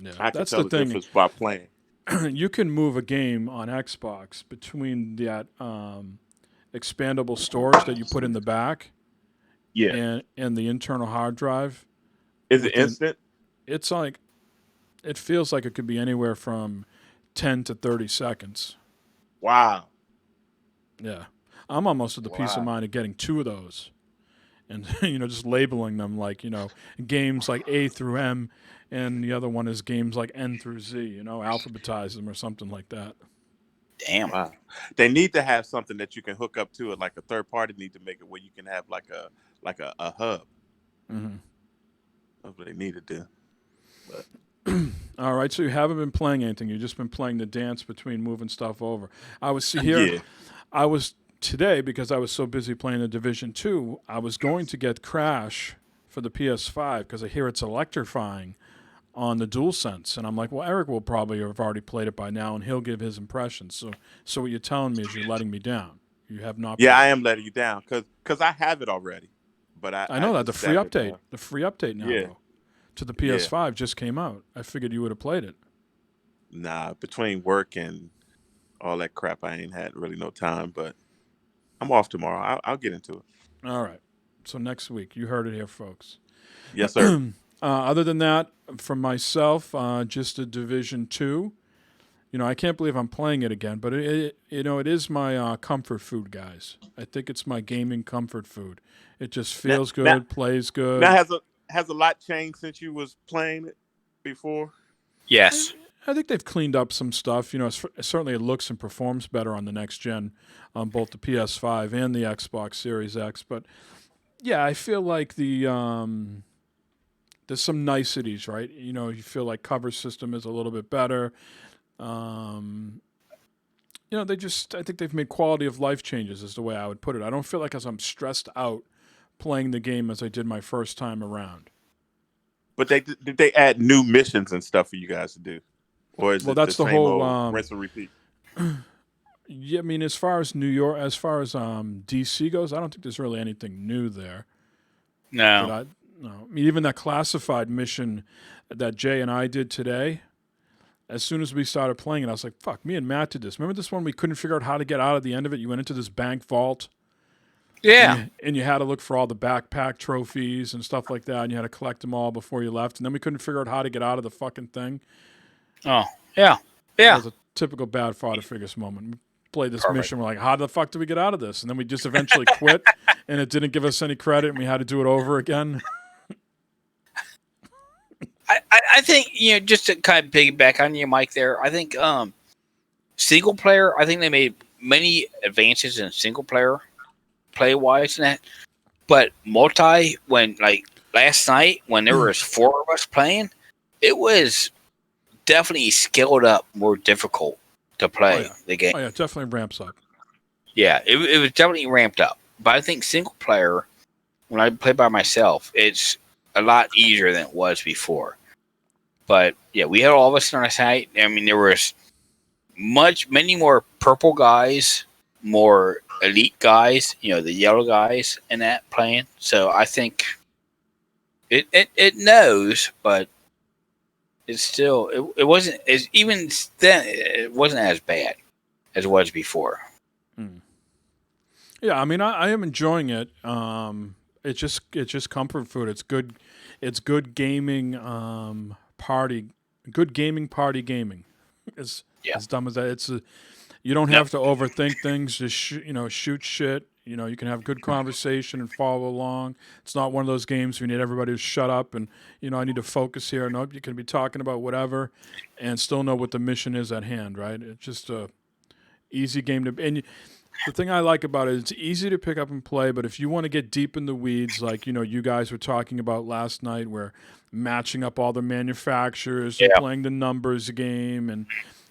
Yeah, I can that's tell the the thing. difference by playing. You can move a game on Xbox between that expandable storage that you put in the back Yeah, and the internal hard drive. is it within- instant? It's like it feels like it could be anywhere from 10 to 30 seconds. Wow. Yeah. I'm almost at the peace of Wow. mind of getting 2 of those and just labeling them like, games like A through M and the other one is games like N through Z, alphabetize them or something like that. Damn. Wow. They need to have something that you can hook up to it, like a third party need to make it where you can have like a hub. Mhm. That's what they need to do. But All right, so you haven't been playing anything. You've just been playing the dance between moving stuff over. I was here. Yeah. I was today because I was so busy playing the Division 2. I was going to get Crash for the PS5 because I hear it's electrifying on the DualSense, and I'm like, well, Eric will probably have already played it by now, and he'll give his impressions. So what you're telling me is you're letting me down. You have not. Yeah, I played. am letting you down because I have it already. But I know that the just free haven't, update, the free update now, yeah. though, to the PS5 just came out. I figured you would have played it. Nah, between work and all that crap, I ain't had really no time. But I'm off tomorrow. I'll get into it. All right. So next week, you heard it here, folks. Yes, sir. Other than that, for myself, just a Division 2. I can't believe I'm playing it again, but it is my comfort food, guys. I think it's my gaming comfort food. It just feels good, plays good. Now has a lot changed since you was playing it before? Yes. I think they've cleaned up some stuff. Certainly it looks and performs better on the next gen, on both the PS5 and the Xbox Series X. But yeah, I feel like there's some niceties, right? You feel like cover system is a little bit better. I think they've made quality of life changes is the way I would put it. I don't feel like as I'm stressed out playing the game as I did my first time around. But did they add new missions and stuff for you guys to do? Or is it that's the the same whole old rinse and repeat? Yeah, I mean, as far as New York, as far as DC goes, I don't think there's really anything new there. No. No. I mean, even that classified mission that Jay and I did today, as soon as we started playing it, I was like, fuck, me and Matt did this. Remember this one we couldn't figure out how to get out of the end of it? You went into this bank vault. Yeah. And you had to look for all the backpack trophies and stuff like that, and you had to collect them all before you left. And then we couldn't figure out how to get out of the fucking thing. Oh, yeah. Yeah. That was a typical bad Fodder figures moment. played this Perfect. mission. We're like, how the fuck do we get out of this? And then we just eventually quit, and it didn't give us any credit, and we had to do it over again. I think, just to kind of piggyback on your mic there, I think single player, I think they made many advances in single player play wise and that. But multi, when like last night when there was 4 of us playing, it was definitely scaled up more difficult to play the game. Oh yeah, it definitely ramps up. Yeah, it was definitely ramped up. But I think single player, when I play by myself, it's a lot easier than it was before. But yeah, we had all of us on our site. I mean, there was many more purple guys, more elite guys, the yellow guys in that playing. So I think it knows, but it's still it wasn't as even then it wasn't as bad as it was before. Yeah, I mean, I am enjoying it. It's just comfort food. It's good. It's good gaming. Party. Good gaming. Party gaming. As dumb as that. You don't have to overthink things. Just shoot shit. You can have good conversation and follow along. It's not one of those games where you need everybody to shut up and I need to focus here. Nope, you can be talking about whatever, and still know what the mission is at hand. Right? It's just a easy game to. And the thing I like about it, it's easy to pick up and play. But if you want to get deep in the weeds, like you guys were talking about last night, where matching up all the manufacturers and playing the numbers game, and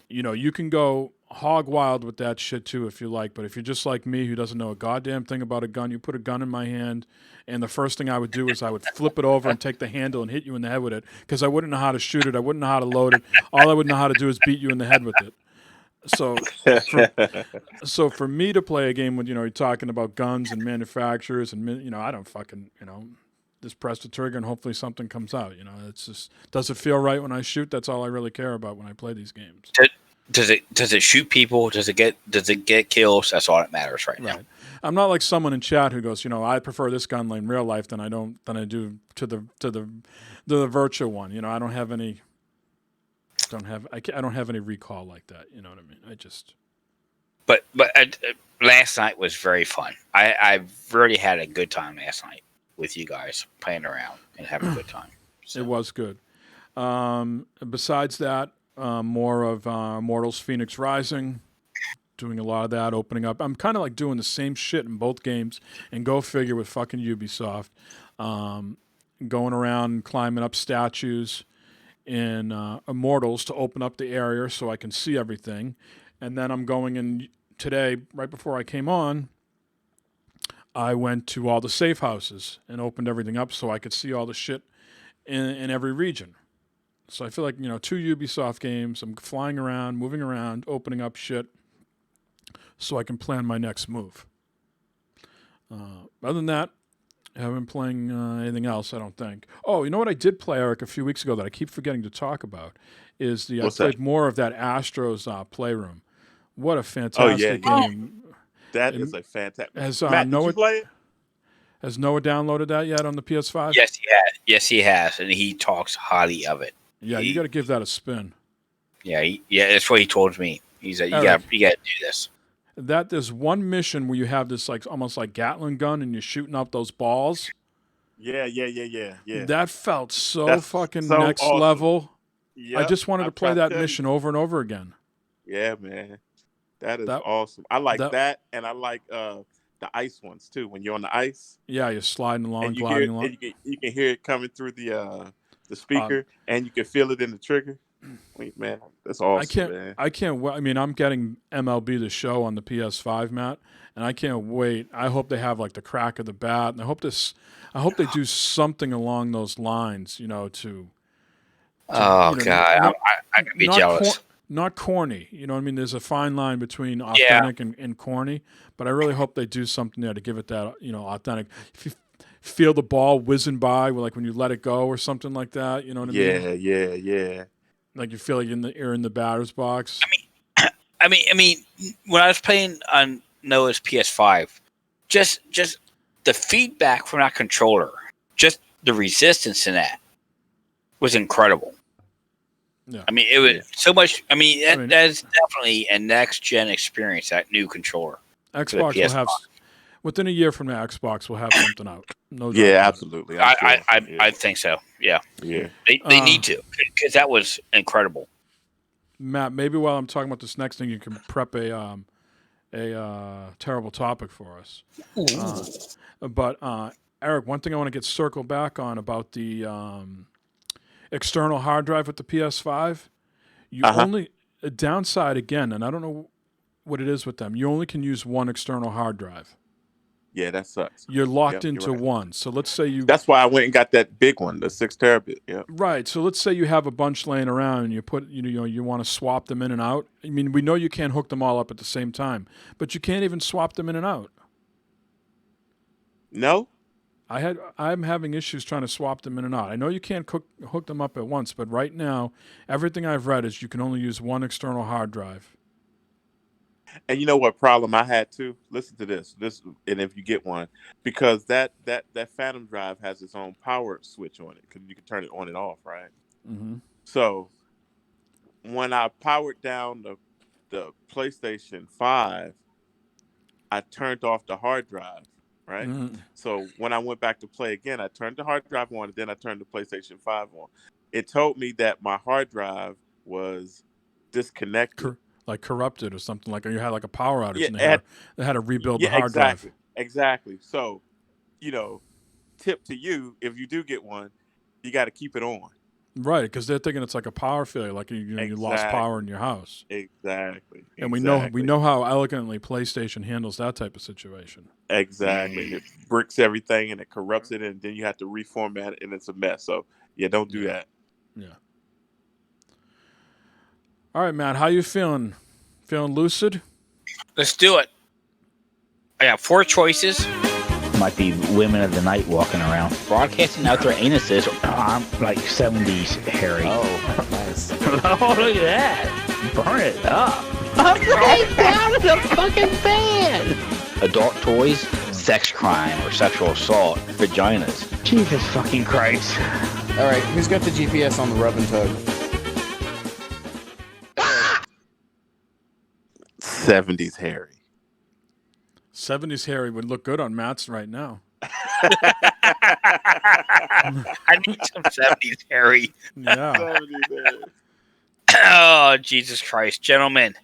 you can go hog wild with that shit too if you like. But if you're just like me, who doesn't know a goddamn thing about a gun, you put a gun in my hand, and the first thing I would do is I would flip it over and take the handle and hit you in the head with it, because I wouldn't know how to shoot it. I wouldn't know how to load it. All I would know how to do is beat you in the head with it. So for me to play a game with you're talking about guns and manufacturers and I don't fucking just press the trigger and hopefully something comes out. It's just, does it feel right when I shoot? That's all I really care about when I play these games. Does it shoot people? Does it get kills? That's all that matters right now. I'm not like someone in chat who goes, I prefer this gun in real life than I do to the virtual one. I don't have any. I don't have any recall like that. You know what I mean? I just. But last night was very fun. I really had a good time last night with you guys playing around and having a good time. So. It was good. Besides that, more of Immortals Phoenix Rising. Doing a lot of that, opening up. I'm kind of like doing the same shit in both games, and go figure with fucking Ubisoft. Going around and climbing up statues in Immortals to open up the area so I can see everything. And then I'm going in today, right before I came on, I went to all the safe houses and opened everything up so I could see all the shit in every region. So I feel like, 2 Ubisoft games, I'm flying around, moving around, opening up shit so I can plan my next move. Other than that, I haven't been playing anything else, I don't think. Oh, you know what I did play, Eric, a few weeks ago that I keep forgetting to talk about is I played more of that Astros Playroom. What a fantastic game. That is a fantastic. Has Matt, did you play it? Has Noah downloaded that yet on the PS5? Yes, he has. Yes, he has, and he talks highly of it. Yeah, you got to give that a spin. Yeah, that's what he told me. He's like, you got to do this. That there's one mission where you have this like almost like Gatling gun and you're shooting up those balls. Yeah. That felt so That's fucking so next awesome. level. Yep, I just wanted to play that mission over and over again. Yeah, man. That is awesome. I like that, and I like the ice ones too. When you're on the ice, yeah, you're sliding along, and gliding along. You can hear it coming through the speaker, and you can feel it in the trigger. Wait, man, that's awesome. I can't wait. I mean, I'm getting MLB The Show on the PS5, Matt, and I can't wait. I hope they have like the crack of the bat, and I hope they do something along those lines. God, I can be jealous. Not corny, you know what I mean? There's a fine line between authentic and corny, but I really hope they do something there to give it that, authentic. If you feel the ball whizzing by, like when you let it go or something like that, you know what I mean? Yeah. Like you feel like you're in the batter's box. I mean, when I was playing on Noah's PS5, just the feedback from that controller, just the resistance in that was incredible. Yeah. I mean, it was so much. I mean, I mean- that's definitely a next gen experience. That new controller. Xbox will have within a year from now. Xbox will have something out. No doubt. Yeah, about it. absolutely. I'm sure. I think so. Yeah, yeah. they need to, because that was incredible. Matt, maybe while I'm talking about this next thing, you can prep a terrible topic for us. But Eric, one thing I want to get circled back on about the external hard drive with the PS5. You only a downside again, and I don't know what it is with them. You only can use one external hard drive. Yeah, that sucks. You're locked Yep, into you're right. one. So let's say you. That's why I went and got that big one, the 6 terabit. Yeah. Right. So let's say you have a bunch laying around and you put, you want to swap them in and out. I mean, we know you can't hook them all up at the same time, but you can't even swap them in and out. No. I'm having issues trying to swap them in and out. I know you can't hook them up at once, but right now, everything I've read is you can only use one external hard drive. And you know what problem I had too? Listen to this. And if you get one, because that Phantom drive has its own power switch on it, because you can turn it on and off, right? Mm-hmm. So when I powered down the PlayStation 5, I turned off the hard drive, right? Mm-hmm. So when I went back to play again, I turned the hard drive on, and then I turned the PlayStation 5 on. It told me that my hard drive was disconnected. Like corrupted or something, like you had like a power outage, Yeah, and they had to rebuild the yeah, hard exactly, drive. exactly. So, tip to you: if you do get one, you got to keep it on. Right, because they're thinking it's like a power failure, like you lost power in your house. Exactly. And we know how elegantly PlayStation handles that type of situation. Exactly. It bricks everything and it corrupts it, and then you have to reformat it, and it's a mess. So yeah, don't do that. Yeah. All right, Matt, how you feeling? Feeling lucid? Let's do it. I got 4 choices. Might be women of the night walking around, broadcasting out their anuses. I'm like 70s Harry. Oh, nice. Oh, look at that. Burn it up. I'm right down to the fucking fan. Adult toys, sex crime or sexual assault, vaginas. Jesus fucking Christ. All right, who's got the GPS on the rub and tug? 70s Harry. 70s Harry would look good on Matt's right now. I need some 70s Harry. Yeah. 70s Harry. Oh, Jesus Christ. Gentlemen,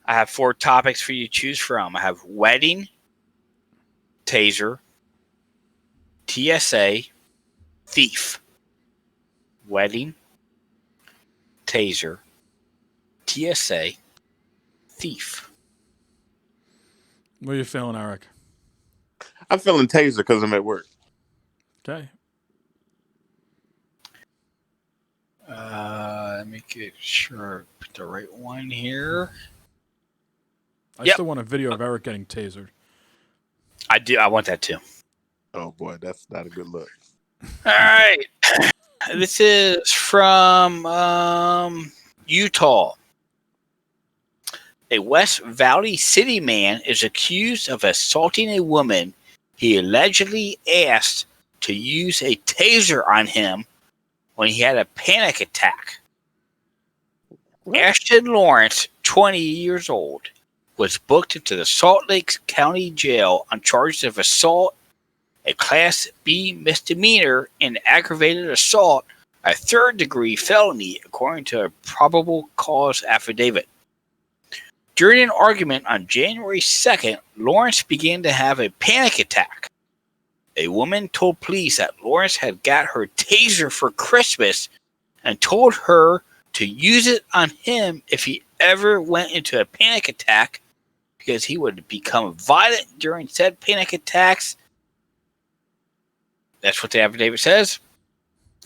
I have 4 topics for you to choose from. I have wedding, taser, TSA, thief. Wedding, taser, TSA, thief. What are you feeling, Eric? I'm feeling taser because I'm at work. Okay. Let me get sure I put the right one here. I Yep. still want a video of Eric getting tasered. I do. I want that too. Oh boy, that's not a good look. All right. This is from Utah. A West Valley City man is accused of assaulting a woman he allegedly asked to use a taser on him when he had a panic attack. Ashton Lawrence, 20 years old, was booked into the Salt Lake County Jail on charges of assault, a Class B misdemeanor, and aggravated assault, a third-degree felony, according to a probable cause affidavit. During an argument on January 2nd, Lawrence began to have a panic attack. A woman told police that Lawrence had got her taser for Christmas and told her to use it on him if he ever went into a panic attack because he would become violent during said panic attacks. That's what the affidavit says.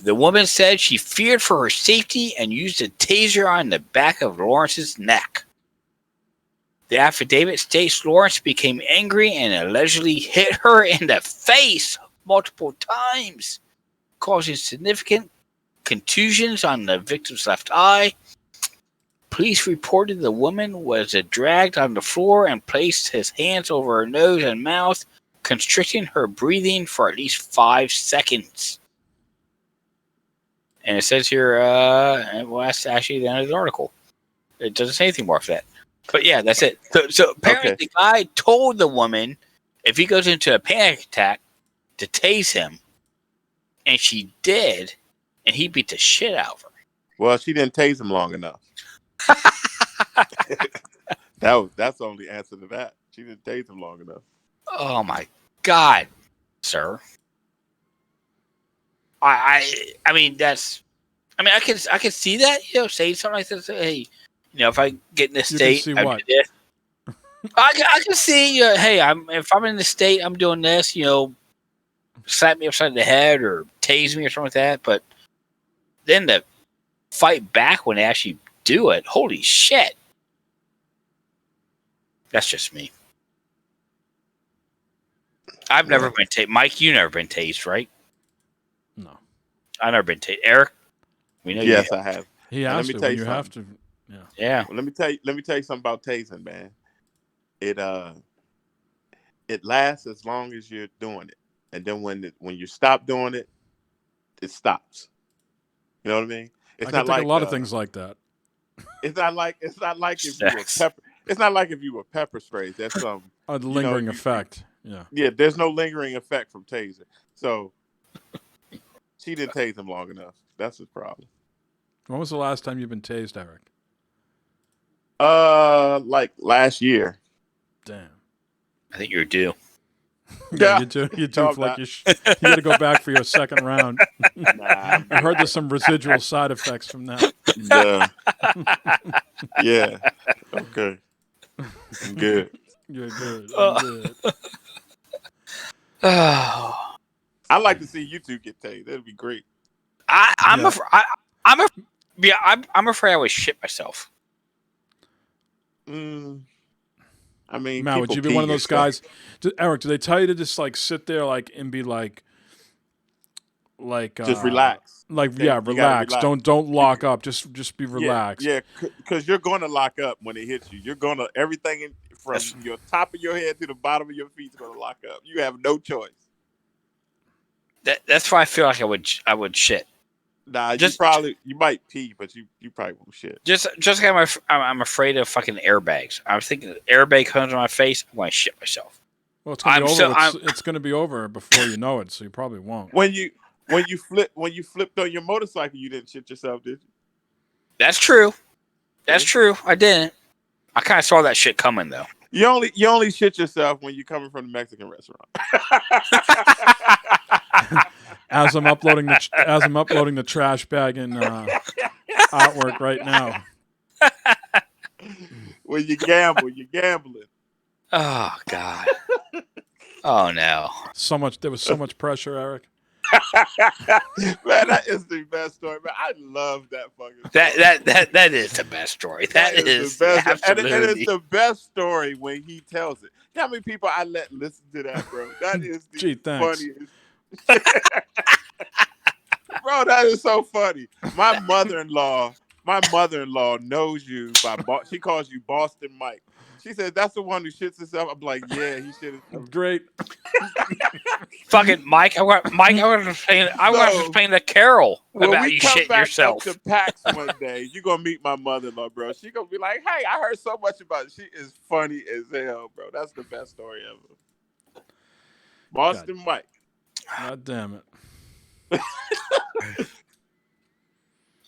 The woman said she feared for her safety and used a taser on the back of Lawrence's neck. The affidavit states Lawrence became angry and allegedly hit her in the face multiple times, causing significant contusions on the victim's left eye. Police reported the woman was dragged on the floor and placed his hands over her nose and mouth, constricting her breathing for at least 5 seconds. And it says here, well, that's actually the end of the article. It doesn't say anything more for that. But yeah, that's it. So apparently the guy told the woman if he goes into a panic attack to tase him, and she did, and he beat the shit out of her. Well, she didn't tase him long enough. That's the only answer to that. She didn't tase him long enough. Oh my God, sir. I mean I can see that, say something like this. Hey, if I get in this state, I what? I can see. Hey, if I'm in the state, I'm doing this. Slap me upside the head or tase me or something like that. But then to fight back when they actually do it, holy shit! That's just me. I've never been tased. Mike, you never been tased, right? No, I've never been tased. Eric, we know. Yes, I have. He has to. You have to. Yeah. Well, let me tell you something about tasing, man. It lasts as long as you're doing it, and then when you stop doing it, it stops. You know what I mean? It's not like a lot of things like that. It's not like if you were pepper. It's not like if you were pepper sprayed. That's some a lingering effect. Yeah. Yeah. There's no lingering effect from tasing. So she didn't tase him long enough. That's his problem. When was the last time you've been tased, Eric? Like last year. Damn. I think you're due. Yeah, you do. You do. Like you got to go back for your second round. Nah, I heard there's some residual side effects from that. Yeah. Okay. I'm good. You're good. I'm good. Oh. I'd like to see you two get tased. That'd be great. I'm afraid I would shit myself. I mean, Matt, would you be one of those guys? Eric, do they tell you to just like sit there and be like just relax? Relax. Don't lock up. Just be relaxed. Yeah, because you're going to lock up when it hits you. You're going to everything from your top of your head to the bottom of your feet is going to lock up. You have no choice. That's why I feel like I would shit. Nah, you might pee, but you probably won't shit. Just like I'm afraid of fucking airbags. I was thinking the airbag comes on my face, I'm going to shit myself. Well, it's going to be over. It's going to be over before you know it, so you probably won't. When you flipped on your motorcycle, you didn't shit yourself, did you? That's true. That's true. I didn't. I kind of saw that shit coming though. You only shit yourself when you're coming from the Mexican restaurant. As I'm uploading the trash bag in artwork right now. When you gamble, you're gambling. Oh God. Oh no. There was so much pressure, Eric. Man, that is the best story, man. I love that fucking story. That is the best story. That is the best. Absolutely. And it's the best story when he tells it. You know how many people I let listen to that, bro? That is the funniest. Bro, that is so funny. My mother-in-law knows you she calls you Boston Mike. She said that's the one who shits himself. I'm like, yeah, he shit himself. Great. Fucking Mike, I want to explain to Carol about you shitting yourself. When we come back up to PAX one day, you're going to meet my mother-in-law, bro. She's going to be like, hey, I heard so much about it. She is funny as hell, bro. That's the best story ever. Boston Mike. God damn it.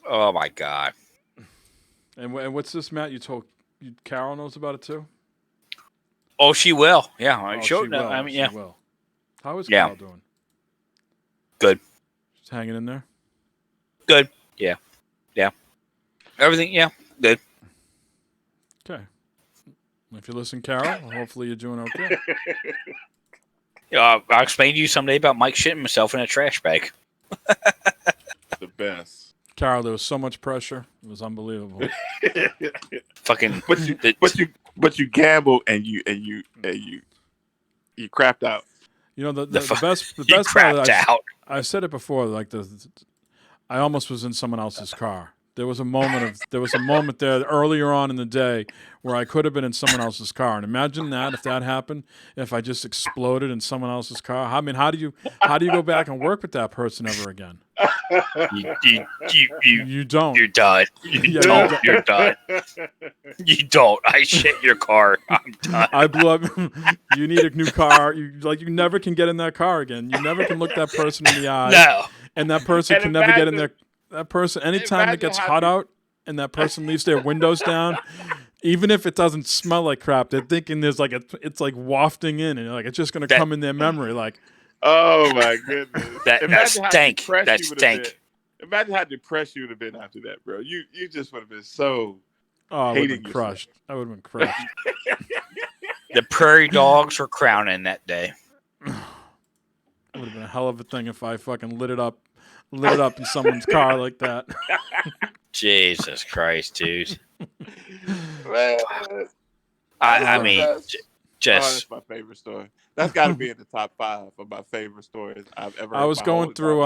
Oh, my God. And what's this, Matt? Carol knows about it, too? Oh, she will. Yeah. She will. How is Carol doing? Good. She's hanging in there? Good. Yeah. Everything, good. Okay. If you listen, Carol, hopefully you're doing okay. I'll explain to you someday about Mike shitting himself in a trash bag. The best. Carol, there was so much pressure. It was unbelievable. Fucking. But you gambled and you crapped out. You know the best part. I said it before. I almost was in someone else's car There was a moment there earlier on in the day where I could have been in someone else's car. And imagine that if that happened, if I just exploded in someone else's car. I mean, how do you go back and work with that person ever again? You don't. You're done. You don't. You're done. You don't. I shit your car. I'm done. I blew up. You need a new car. You never can get in that car again. You never can look that person in the eye. No. And that person can never get in there. That person, anytime it gets hot out and that person leaves their windows down, even if it doesn't smell like crap, they're thinking there's like it's like wafting in, and like it's just gonna come in their memory. Like, oh my goodness, that stank. That stank. Imagine how depressed you would have been after that, bro. You just would have been so. Oh, I would have been crushed. I would have been crushed. The prairie dogs were crowning that day. It would have been a hell of a thing if I fucking lit it up in someone's car like that. Jesus Christ, dude. Man, I mean, that's my favorite story. That's got to be in the top 5 of my favorite stories I've ever. I was going through,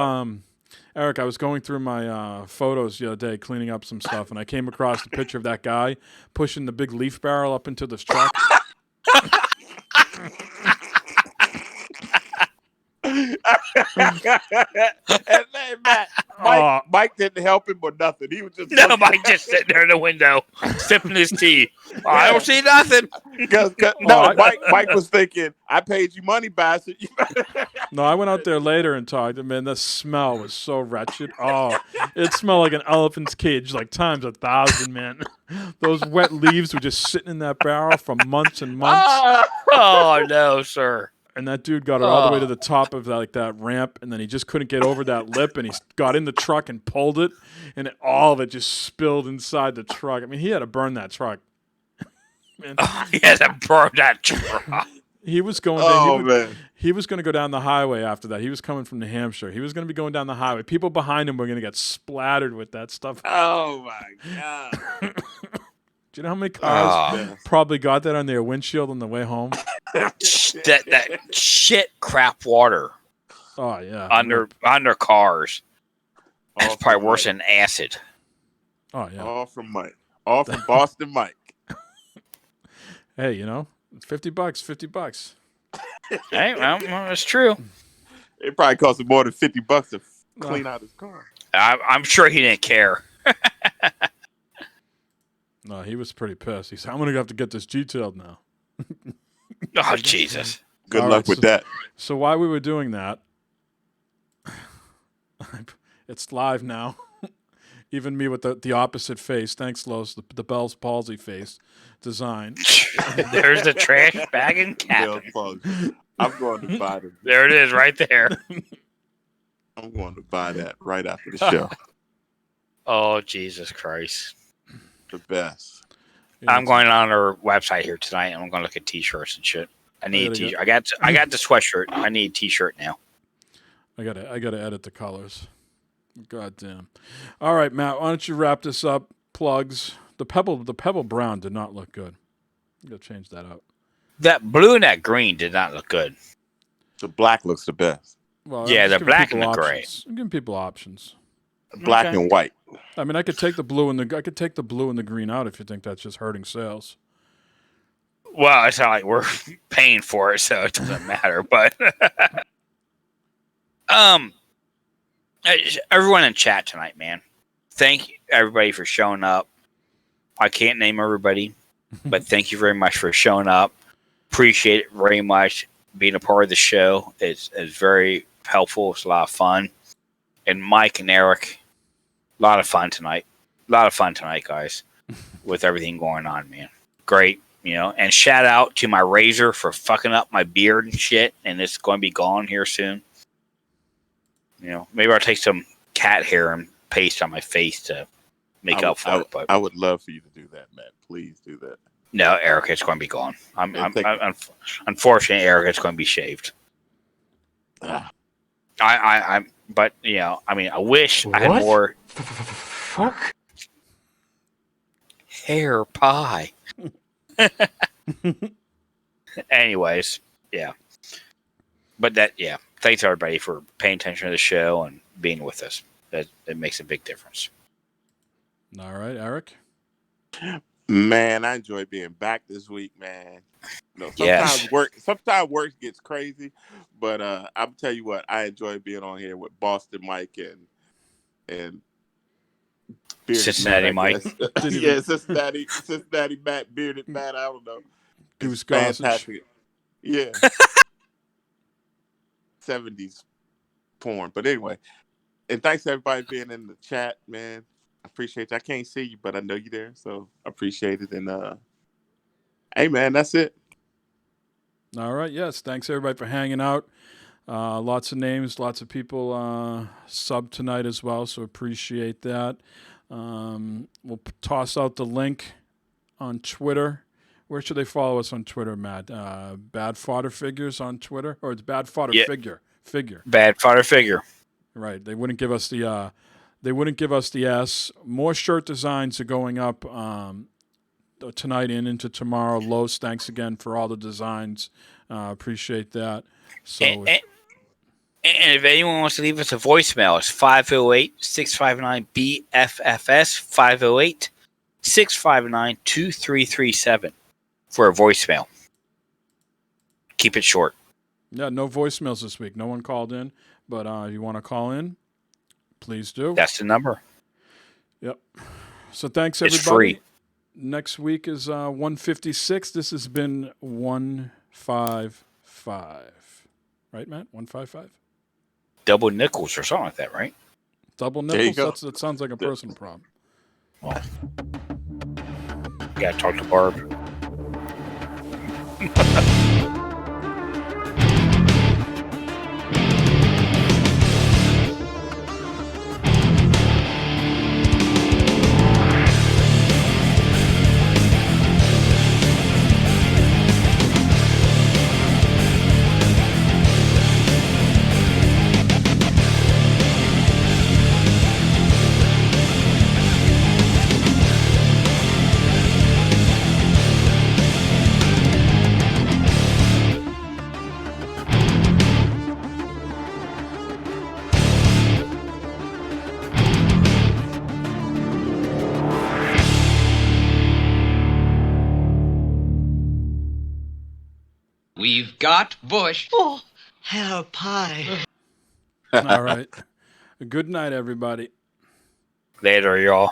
Eric. I was going through my photos the other day, cleaning up some stuff, and I came across the picture of that guy pushing the big leaf barrel up into this truck. And Matt, Mike didn't help him or nothing. He was just Mike just sitting there in the window, sipping his tea. I don't see nothing. Mike was thinking, I paid you money, bastard. No, I went out there later and talked, and man, the smell was so wretched. Oh, it smelled like an elephant's cage, like times 1,000, man. Those wet leaves were just sitting in that barrel for months and months. Oh no, sir. And that dude got it all the way to the top of that ramp, and then he just couldn't get over that lip, and he got in the truck and pulled it, and all of it just spilled inside the truck. I mean, he had to burn that truck. He had to burn that truck. He was going. He was going to go down the highway after that. He was coming from New Hampshire. He was going to be going down the highway. People behind him were going to get splattered with that stuff. Oh my god! Do you know how many cars probably got that on their windshield on the way home? that shit crap water. Oh yeah, under cars. That's probably worse Mike. than acid. Oh yeah, all from Mike, all from Boston Mike. Hey, it's $50. $50. Hey, well, that's true. It probably cost him more than $50 to clean out his car. I'm sure he didn't care. No, he was pretty pissed. He said, "I'm gonna have to get this detailed now." Oh Jesus! Good luck with that. So while we were doing that, it's live now. Even me with the opposite face. Thanks, Los. The Bell's palsy face design. There's the trash bag and cap. I'm going to buy them. There it is, right there. I'm going to buy that right after the show. Oh Jesus Christ! The best. Yeah, I'm going on our website here tonight, and I'm going to look at T-shirts and shit. I need a T-shirt. I got the sweatshirt. I need a T-shirt now. I gotta edit the colors. God damn. All right, Matt. Why don't you wrap this up? Plugs. The pebble brown did not look good. You gotta change that out. That blue and that green did not look good. The black looks the best. Well, yeah, the black and the options. gray. I'm giving people options. Black and white. I mean, I could take the blue and the green out if you think that's just hurting sales. Well, it's not like we're paying for it, so it doesn't matter. But everyone in chat tonight, man. Thank you, everybody, for showing up. I can't name everybody, but thank you very much for showing up. Appreciate it very much. Being a part of the show is very helpful. It's a lot of fun. And Mike and Eric, a lot of fun tonight. A lot of fun tonight, guys, with everything going on, man. Great, and shout out to my razor for fucking up my beard and shit, and it's going to be gone here soon. Maybe I'll take some cat hair and paste on my face to make up for it. But I would love for you to do that, Matt. Please do that. No, Eric, it's going to be gone. Unfortunately, Eric, it's going to be shaved. But I wish I had more. Fuck. Hair pie. Anyways, yeah. But thanks everybody for paying attention to the show and being with us. It makes a big difference. All right, Eric. Man, I enjoy being back this week, man. You know, Yes. sometimes work gets crazy, but I'll tell you what, I enjoy being on here with Boston Mike and Bearded Cincinnati Matt, I Mike. guess. Yeah, Cincinnati Matt, Bearded Matt, I don't know. Goose It's Gossage. fantastic. Yeah. 70s porn. But anyway, and thanks everybody being in the chat, man. I appreciate you. I can't see you, but I know you're there, so I appreciate it. And hey, man, that's it. All right, yes. Thanks everybody for hanging out. Lots of names, lots of people sub tonight as well, so appreciate that. We'll toss out the link on Twitter. Where should they follow us on Twitter, Matt? Bad Fodder Figures on Twitter? Or it's Bad Fodder Figure. Bad Fodder Figure. Right. They wouldn't give us the S. More shirt designs are going up tonight and into tomorrow. Los, thanks again for all the designs. Appreciate that. So, and if anyone wants to leave us a voicemail, it's 508-659-BFFS, 508-659-2337 for a voicemail. Keep it short. yeah, no voicemails this week. No one called in, but if you want to call in, please do. That's the number. Yep. So thanks, everybody. It's free. Next week is 156. This has been 155. Right, Matt? 155? Double nickels or something like that, right? Double There you nipples? go. That sounds like a personal problem. Well, gotta talk to Barb. We've got Bush. Oh, hell pie. All right. Good night, everybody. Later, y'all.